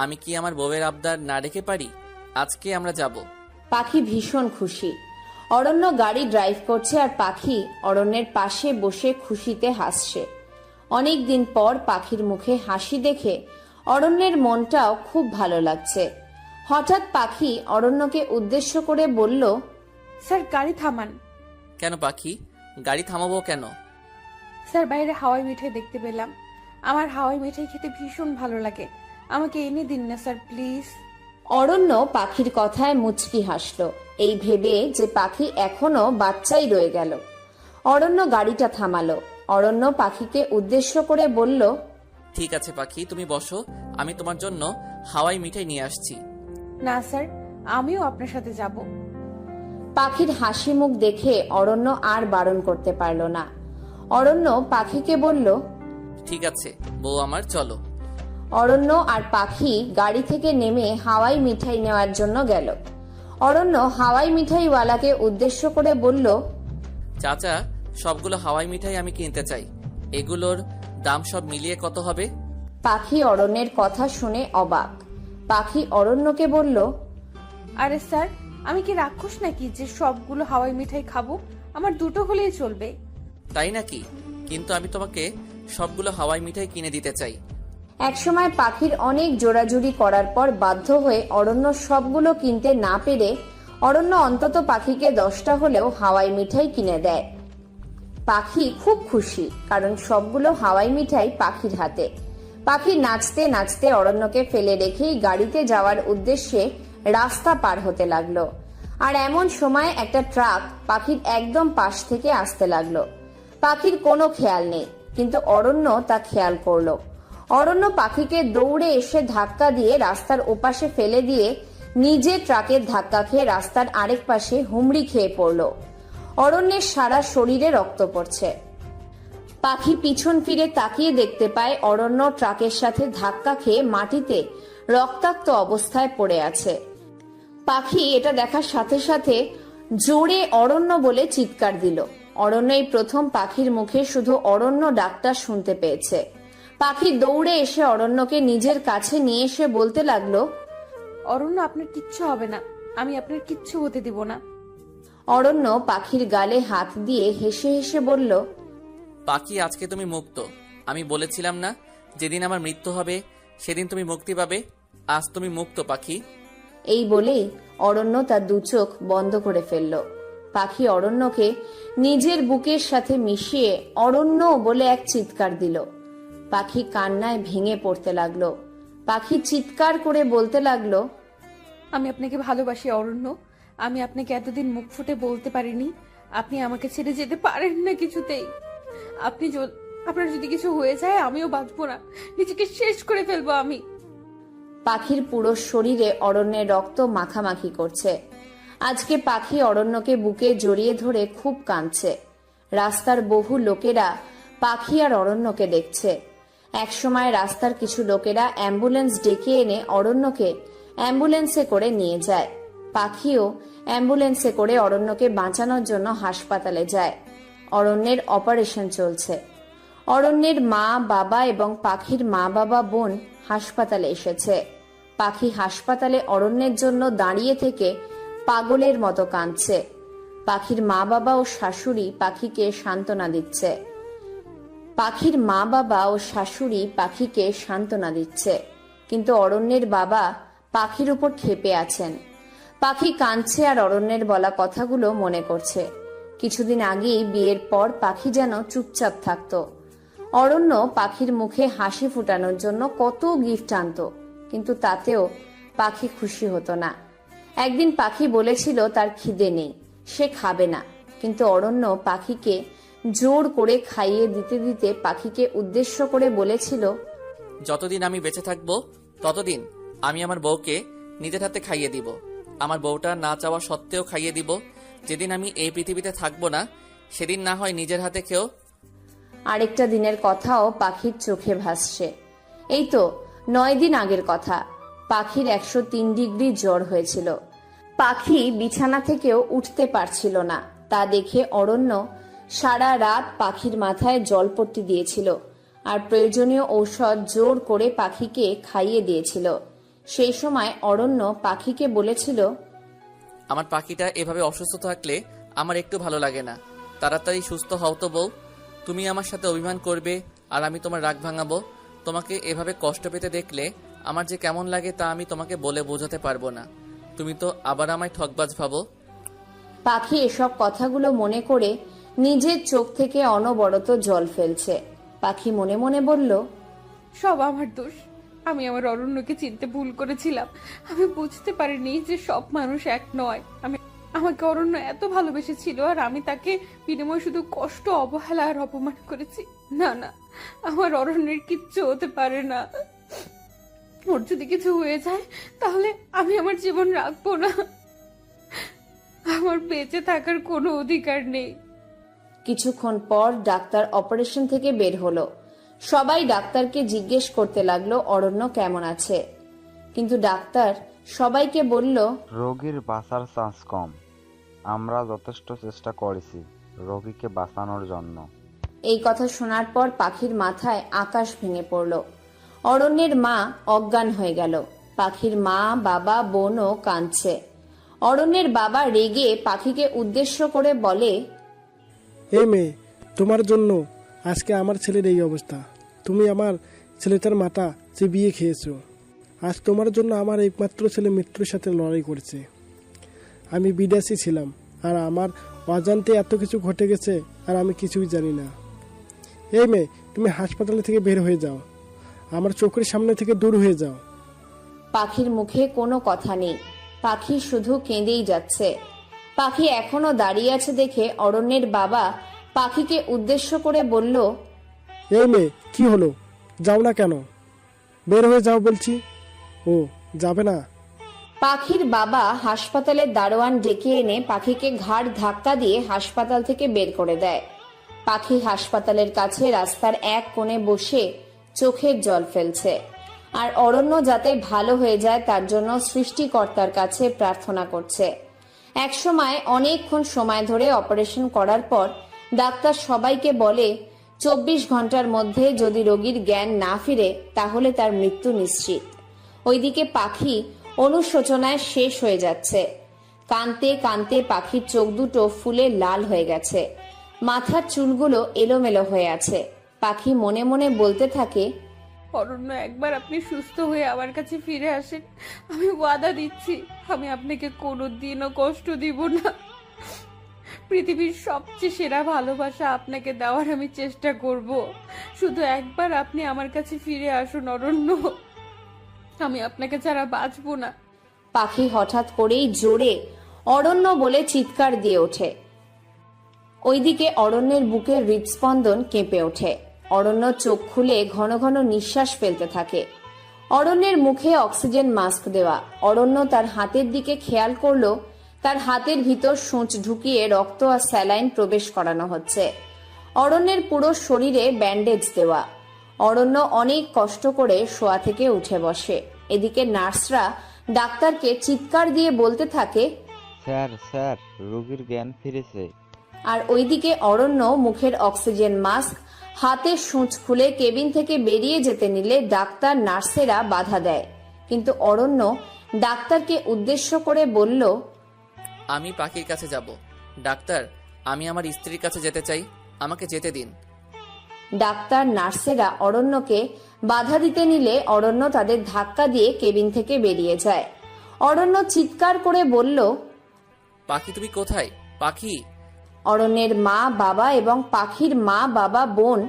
আমি কি আমার বউয়ের আবদার না রেখে পারি? আজকে আমরা যাব। পাখি ভীষণ খুশি। অরণ্য গাড়ি ড্রাইভ করছে আর পাখি অরণ্যের পাশে বসে খুশিতে হাসছে। অনেক দিন পর পাখির মুখে হাসি দেখে অরণ্যের মনটাও খুব ভালো লাগছে। হঠাৎ পাখি অরণ্যকে উদ্দেশ্য করে বলল, স্যার গাড়ি থামান। কেন পাখি, গাড়ি থামাবো কেন? স্যার বাইরে হাওয়াই মিঠাই দেখতে পেলাম, আমার হাওয়াই মিঠাই খেতে ভীষণ ভালো লাগে, আমাকে এনে দিন না স্যার প্লিজ। অরণ্য পাখির কথায় মুচকি হাসল, এই ভেবে যে পাখি এখনো বাচ্চাই রয়ে গেল। অরণ্য গাড়িটা থামালো। অরণ্য পাখিকে উদ্দেশ্য করে বলল, ঠিক আছে পাখি, তুমি বসো, আমি তোমার জন্য হাওয়াই মিঠাই নিয়ে আসছি। না স্যার, আমিও আপনার সাথে যাব। পাখির হাসি মুখ দেখে অরণ্য আর বারণ করতে পারল না। অরণ্য পাখিকে বলল, ঠিক আছে বউ আমার, চলো। অরণ্য আর পাখি গাড়ি থেকে নেমে হাওয়াই মিঠাই নেওয়ার জন্য গেল। অরণ্য হাওয়াই মিঠাইওয়ালাকে উদ্দেশ্য করে বলল, চাচা, সবগুলো হাওয়াই মিঠাই আমি কিনতে চাই, এগুলোর দাম সব মিলিয়ে কত হবে? পাখি অরণ্যের কথা শুনে অবাক। পাখি অরণ্যকে বলল, আরে স্যার, আমি কি রাক্ষস নাকি যে সবগুলো হাওয়াই মিঠাই খাবো? আমার দুটো হলেই চলবে। তাই নাকি? কিন্তু আমি তোমাকে সবগুলো হাওয়াই মিঠাই কিনে দিতে চাই। একসময় পাখির অনেক জোরাজুরি করার পর বাধ্য হয়ে অরণ্য সবগুলো কিনতে না পেরে অরণ্য অন্তত পাখিকে 10টা হলেও হাওয়াই মিঠাই কিনে দেয়। পাখি খুব খুশি, কারণ সবগুলো হাওয়াই মিঠাই পাখির হাতে। পাখি নাচতে নাচতে অরণ্যকে ফেলে রেখেই গাড়িতে যাওয়ার উদ্দেশ্যে রাস্তা পার হতে লাগলো। আর এমন সময় একটা ট্রাক পাখির একদম পাশ থেকে আসতে লাগলো। পাখির কোনো খেয়াল নেই, কিন্তু অরণ্য তা খেয়াল করলো। অরণ্য পাখিকে দৌড়ে এসে ধাক্কা দিয়ে রাস্তার ওপাশে ফেলে দিয়ে নিজে ট্রাকের ধাক্কা খেয়ে রাস্তার আরেক পাশে হুমড়ি খেয়ে পড়ল। অরণ্যের সারা শরীরে রক্ত পড়ছে। পাখি পিছন ফিরে তাকিয়ে দেখতে পায় অরণ্য ট্রাকের সাথে ধাক্কা খেয়ে মাটিতে রক্তাক্ত অবস্থায় পড়ে আছে। পাখি এটা দেখার সাথে সাথে জোরে অরণ্য বলে চিৎকার দিল। অরণ্য এই প্রথম পাখির মুখে শুধু অরণ্য ডাকটা শুনতে পেয়েছে। পাখি দৌড়ে এসে অরণ্যকে নিজের কাছে নিয়ে এসে বলতে লাগলো, অরণ্য, আপনার কিচ্ছু হবে না, আমি আপনার কিচ্ছু হতে দিব না। অরণ্য পাখির গালে হাত দিয়ে হেসে হেসে বলল, পাখি, আজকে তুমি মুক্ত। আমি বলেছিলাম না যেদিন আমার মৃত্যু হবে সেদিন তুমি মুক্তি পাবে? আজ তুমি মুক্ত পাখি। এই বলেই অরণ্য তার 2 চোখ বন্ধ করে ফেলল। পাখি অরণ্যকে নিজের বুকের সাথে মিশিয়ে অরণ্য বলে এক চিৎকার দিল। পাখি কান্নায় ভেঙে পড়তে লাগলো। পাখি চিৎকার করে বলতে লাগলো, আমি আপনাকে ভালোবাসি অরণ্য, আমি আপনাকে এতদিন মুখ ফুটে বলতে পারিনি। আপনি আমাকে ছেড়ে যেতে পারেন না কিছুতেই। আপনার যদি কিছু হয়ে যায় আমিও বাঁচবো না, নিজেকে শেষ করে ফেলবো আমি। পাখির পুরো শরীরে অরণ্যের রক্ত মাখামাখি করছে। আজকে পাখি অরণ্যকে বুকে জড়িয়ে ধরে খুব কাঁদছে। রাস্তার বহু লোকেরা পাখি আর অরণ্যকে দেখছে। একসময় রাস্তার কিছু লোকেরা অ্যাম্বুলেন্স ডেকে এনে অরণ্যকে অ্যাম্বুলেন্সে করে নিয়ে যায়। পাখিও অ্যাম্বুলেন্সে করে অরণ্যকে বাঁচানোর জন্য হাসপাতালে যায়। অরণ্যের অপারেশন চলছে। অরণ্যের মা বাবা এবং পাখির মা বাবা বোন হাসপাতালে এসেছে। পাখি হাসপাতালে অরণ্যের জন্য দাঁড়িয়ে থেকে পাগলের মতো কাঁদছে। পাখির মা বাবা ও শাশুড়ি পাখিকে সান্ত্বনা দিচ্ছে। কিন্তু অরণ্যের বাবা পাখির উপর ক্ষেপে আছেন। পাখি কাঁদছে আর অরণ্যের বলা কথাগুলো মনে করছে। কিছুদিন আগেই বিয়ের পর পাখি যেন চুপচাপ থাকতো। অরণ্য পাখির মুখে হাসি ফুটানোর জন্য কত গিফট আনতো, কিন্তু তাতেও পাখি খুশি হতো না। একদিন পাখি বলেছিল তার খিদে নেই, সে খাবে না, কিন্তু অরণ্য পাখিকে জোর করে খাইয়ে দিতে দিতে পাখিকে উদ্দেশ্য করে বলেছিল, যতদিন আমি বেঁচে থাকবো ততদিন আমি আমার বউকে নিজের হাতে খাইয়ে দিব। আমার বউটা না চাওয়া সত্ত্বেও খাইয়ে দিব। যেদিন আমি এই পৃথিবীতে থাকবো না সেদিন না হয় নিজের হাতে খেও। আরেকটা দিনের কথাও পাখির চোখে ভাসছে। এই তো 9 দিন আগের কথা। পাখির 103 ডিগ্রি জ্বর হয়েছিল। পাখি বিছানা থেকেও উঠতে পারছিল না। তা দেখে অরণ্য সারা রাত পাখির মাথায় জলপট্টি দিয়েছিল আর প্রয়োজনীয় ঔষধ জোর করে পাখিকে খাইয়ে দিয়েছিল। সেই সময় অরণ্য পাখিকে বলেছিল, আমার পাখিটা এভাবে অসুস্থ থাকলে আমার একটু ভালো লাগে না। তাড়াতাড়ি সুস্থ হও তো বউ। তুমি আমার সাথে অভিমান করবে আর আমি তোমার রাগ ভাঙাবো। তোমাকে এভাবে কষ্ট পেতে দেখলে আমার যে কেমন লাগে তা আমি তোমাকে বলে বোঝাতে পারবো না। তুমি তো আবার আমায় ঠকবাজ ভাবো। পাখি এসব কথাগুলো মনে করে নিজের চোখ থেকে অনবরত জল ফেলছে। পাখি মনে মনে বলল, সব আমার দোষ। আমি আমার অরণ্যকে চিনতে ভুল করেছিলাম। আমি বুঝতে পারিনি যে সব মানুষ এক নয়। আমাকে অরণ্য এত ভালোবেসেছিল আর আমি তাকে বিনিময়ে শুধু কষ্ট, অবহেলা আর অপমান করেছি। না না, আমার অরণ্যের কিচ্ছু হতে পারে না। ওর যদি কিছু হয়ে যায় তাহলে আমি আমার জীবন রাখবো না। আমার বেঁচে থাকার কোনো অধিকার নেই। কিছুক্ষণ পর ডাক্তার অপারেশন থেকে বের হলো। সবাই ডাক্তারকে জিজ্ঞেস করতে লাগলো অরণ্য কেমন আছে, কিন্তু ডাক্তার সবাইকে বলল, রোগীর বাঁচার চান্স কম। আমরা যথেষ্ট চেষ্টা করেছি রোগীকে বাঁচানোর জন্য। এই কথা শোনার পর পাখির মাথায় আকাশ ভেঙে পড়ল। অরণ্যের মা অজ্ঞান হয়ে গেল। পাখির মা, বাবা, বোনও কাঁদছে। অরণ্যের বাবা রেগে পাখিকে উদ্দেশ্য করে বলে, এই মেয়ে, তোমার জন্য আজকে আমার ছেলের এই অবস্থা। তুমি আমার ছেলেটার মাথা চিবিয়ে খেয়েছো। আজ তোমার জন্য আমার একমাত্র ছেলে মৃত্যুর সাথে লড়াই করছে। আমি বিদেশি ছিলাম আর আমার অজান্তে এত কিছু ঘটে গেছে আর আমি কিছুই জানি না। এই মেয়ে, তুমি হাসপাতাল থেকে বের হয়ে যাও, আমার চোখের সামনে থেকে দূর হয়ে যাও। পাখির মুখে কোনো কথা নেই। পাখি শুধু কেঁদেই যাচ্ছে। পাখি এখনো দাঁড়িয়ে আছে দেখে অরণ্যের বাবা পাখিকে উদ্দেশ্য করে বলল, এই মেয়ে, কি হলো? যাও না কেন? বের হয়ে যাও বলছি। ও যাবে না? পাখির বাবা হাসপাতালের দারোয়ান ডেকে এনে পাখিকে ঘাড় ধাক্কা দিয়ে হাসপাতাল থেকে বের করে দেয়। পাখি হাসপাতালের কাছে রাস্তার এক কোণে বসে চোখের জল ফেলছে আর অরণ্য যাতে ভালো হয়ে যায় তার জন্য সৃষ্টিকর্তার কাছে প্রার্থনা করছে। একসময় অনেকক্ষণ সময় ধরে অপারেশন করার পর ডাক্তার সবাইকে বলে, 24 ঘন্টার মধ্যে যদি রোগীর জ্ঞান না ফিরে তাহলে তার মৃত্যু নিশ্চিত। ওইদিকে পাখি অনুশোচনায় শেষ হয়ে যাচ্ছে। কাঁদতে কাঁদতে পাখির চোখ দুটো ফুলে লাল হয়ে গেছে। মাথার চুলগুলো এলোমেলো হয়ে আছে। পাখি মনে মনে বলতে থাকে, অরণ্য, একবার আপনি সুস্থ হয়ে আমার কাছে ফিরে আসেন, আমি ওয়াদা দিচ্ছি আমি আপনাকে কোনোদিনও কষ্ট দিব না। পৃথিবীর সবচেয়ে সেরা ভালোবাসা আপনাকে দেওয়ার আমি চেষ্টা করব। শুধু একবার আপনি আমার কাছে ফিরে আসুন অরণ্য, আমি আপনাকে ছাড়া বাঁচবো না। পাখি হঠাৎ করেই জোরে অরণ্য বলে চিৎকার দিয়ে ওঠে। ওইদিকে অরণ্যের বুকের হৃদস্পন্দন কেঁপে ওঠে। অরণ্য চোখ খুলে ঘন ঘন নিঃশ্বাস ফেলতে থাকে। অরণ্যের মুখে অক্সিজেন মাস্ক দেওয়া। অরণ্য তার হাতের দিকে খেয়াল করলো তার হাতের ভিতর সূঁচ ঢুকিয়ে রক্ত আর স্যালাইন প্রবেশ করানো হচ্ছে। অরণ্যের পুরো শরীরে ব্যান্ডেজ দেওয়া। অরণ্য অনেক কষ্ট করে শোয়া থেকে উঠে বসে। এদিকে নার্সরা ডাক্তারকে চিৎকার দিয়ে বলতে থাকে, স্যার স্যার, রোগীর জ্ঞান ফিরেছে। আর ওইদিকে অরণ্য মুখের অক্সিজেন মাস্ক, হাতের সূঁচ খুলে কেবিন থেকে বেরিয়ে যেতে নিলে ডাক্তার নার্সেরা বাধা দেয়। কিন্তু অরণ্য ডাক্তারকে উদ্দেশ্য করে বলল, আমি পাখির কাছে যাব। ডাক্তার, আমি আমার স্ত্রীর কাছে যেতে চাই, আমাকে যেতে দিন। ডাক্তার নার্সেরা অরণ্যকে বাধা দিতে নিলে অরণ্য তাদের ধাক্কা দিয়ে কেবিন থেকে বেরিয়ে যায়। অরণ্য চিৎকার করে বলল, পাখি তুমি কোথায়? পাখি! অরণ্যের মা, বাবা এবং পাখির মা, বাবা, বোন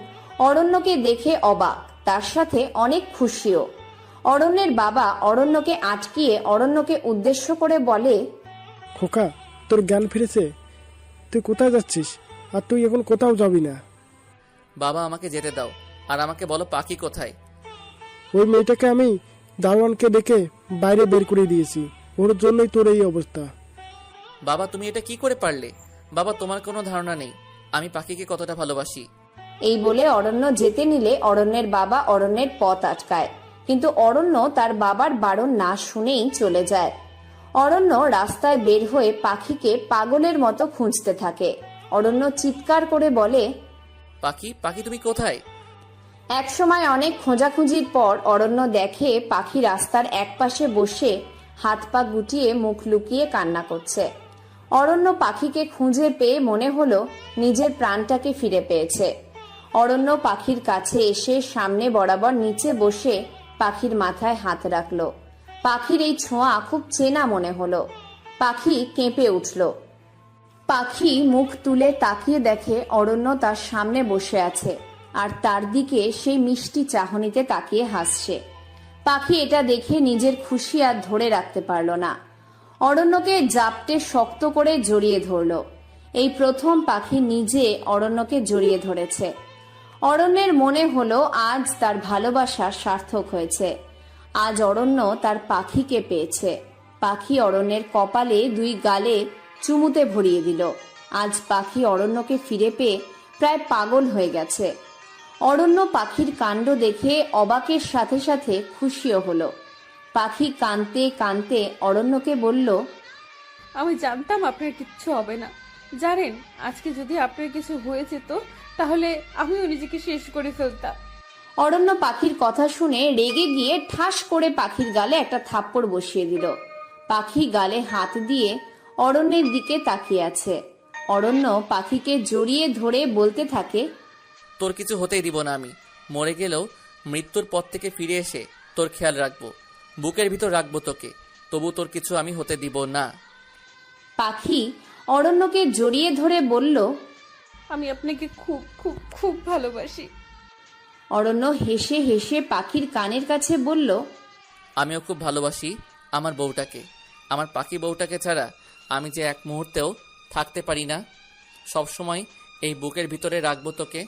অরণ্যকে দেখে অবাক, তার সাথে অনেক খুশিও। অরণ্যের বাবা অরণ্যকে আটকিয়ে অরণ্যকে উদ্দেশ্য করে বলে, খোকা, তোর জ্ঞান ফিরেছে? তুই কোথায় যাচ্ছিস? আর তুই এখন কোথাও যাবি না। বাবা আমাকে যেতে দাও, আর আমাকে বলো পাখি কোথায়? ওই মেয়েটাকে আমি দারোয়ানকে ডেকে বাইরে বের করে দিয়েছি, ওর জন্যই তোর এই অবস্থা। বাবা তুমি এটা কি করে পারলে? বাবা তোমার কোনো ধারণা নেই আমি পাখিকে কতটা ভালোবাসি। এই বলে অরণ্য যেতে নিলে অরণ্যের বাবা অরণ্যের পথ আটকায়, কিন্তু অরণ্য তার বাবার বারণ না শুনেই চলে যায়। অরণ্য রাস্তায় বের হয়ে পাখিকে পাগলের মতো খুঁজতে থাকে। অরণ্য চিৎকার করে বলে, পাখি পাখি তুমি কোথায়? একসময় অনেক খোঁজাখুঁজির পর অরণ্য দেখে পাখি রাস্তার একপাশে বসে হাত পা গুটিয়ে মুখ লুকিয়ে কান্না করছে। অরণ্য পাখিকে খুঁজে পেয়ে মনে হলো নিজের প্রাণটাকে ফিরে পেয়েছে। অরণ্য পাখির কাছে এসে সামনে বরাবর নিচে বসে পাখির মাথায় হাত রাখলো। পাখির এই ছোঁয়া খুব চেনা মনে হলো। পাখি কেঁপে উঠল। পাখি মুখ তুলে তাকিয়ে দেখে অরণ্য তার সামনে বসে আছে আর তার দিকে সেই মিষ্টি চাহনিতে তাকিয়ে হাসছে। পাখি এটা দেখে নিজের খুশি আর ধরে রাখতে পারল না। অরণ্যকে জাপটে শক্ত করে জড়িয়ে ধরল। এই প্রথম পাখি নিজে অরণ্যকে জড়িয়ে ধরেছে। অরণ্যের মনে হলো আজ তার ভালোবাসা সার্থক হয়েছে। আজ অরণ্য তার পাখিকে পেয়েছে। পাখি অরণ্যের কপালে দুই গালে চুমুতে ভরিয়ে দিল। আজ পাখি অরণ্যকে ফিরে পেয়ে প্রায় পাগল হয়ে গেছে। অরণ্য পাখির কাণ্ড দেখে অবাকের সাথে সাথে খুশিও হলো। পাখি কাঁদতে কাঁদতে অরণ্যকে বলল, আমি জানতাম আপনার কিচ্ছু হবে না। জানেন, আজকে যদি আপনার কিছু হয়ে যেত তাহলে আমিও নিজেকে শেষ করে ফেলতাম। অরণ্য পাখির কথা শুনে রেগে গিয়ে ঠাস করে পাখির গালে একটা থাপ্পড় বসিয়ে দিল। পাখি গালে হাত দিয়ে অরণ্যের দিকে তাকিয়ে আছে। অরণ্য পাখিকে জড়িয়ে ধরে বলতে থাকে, তোর কিছু হতেই দিব না আমি। মরে গেলেও মৃত্যুর পথ থেকে ফিরে এসে তোর খেয়াল রাখবো, বুকের ভিতর রাখবো তোকে, তবু তোর কিছু আমি হতে দিব না। পাখি অরণ্যকে জড়িয়ে ধরে বলল, আমি আপনাকে খুব খুব খুব ভালোবাসি। অরণ্য হেসে হেসে পাখির কানের কাছে বলল, আমিও খুব ভালোবাসি আমার বউটাকে। আমার পাখি বউটাকে ছাড়া আমি যে এক মুহূর্তেও থাকতে পারি না। সবসময় এই বুকের ভিতরে রাখবো তোকে।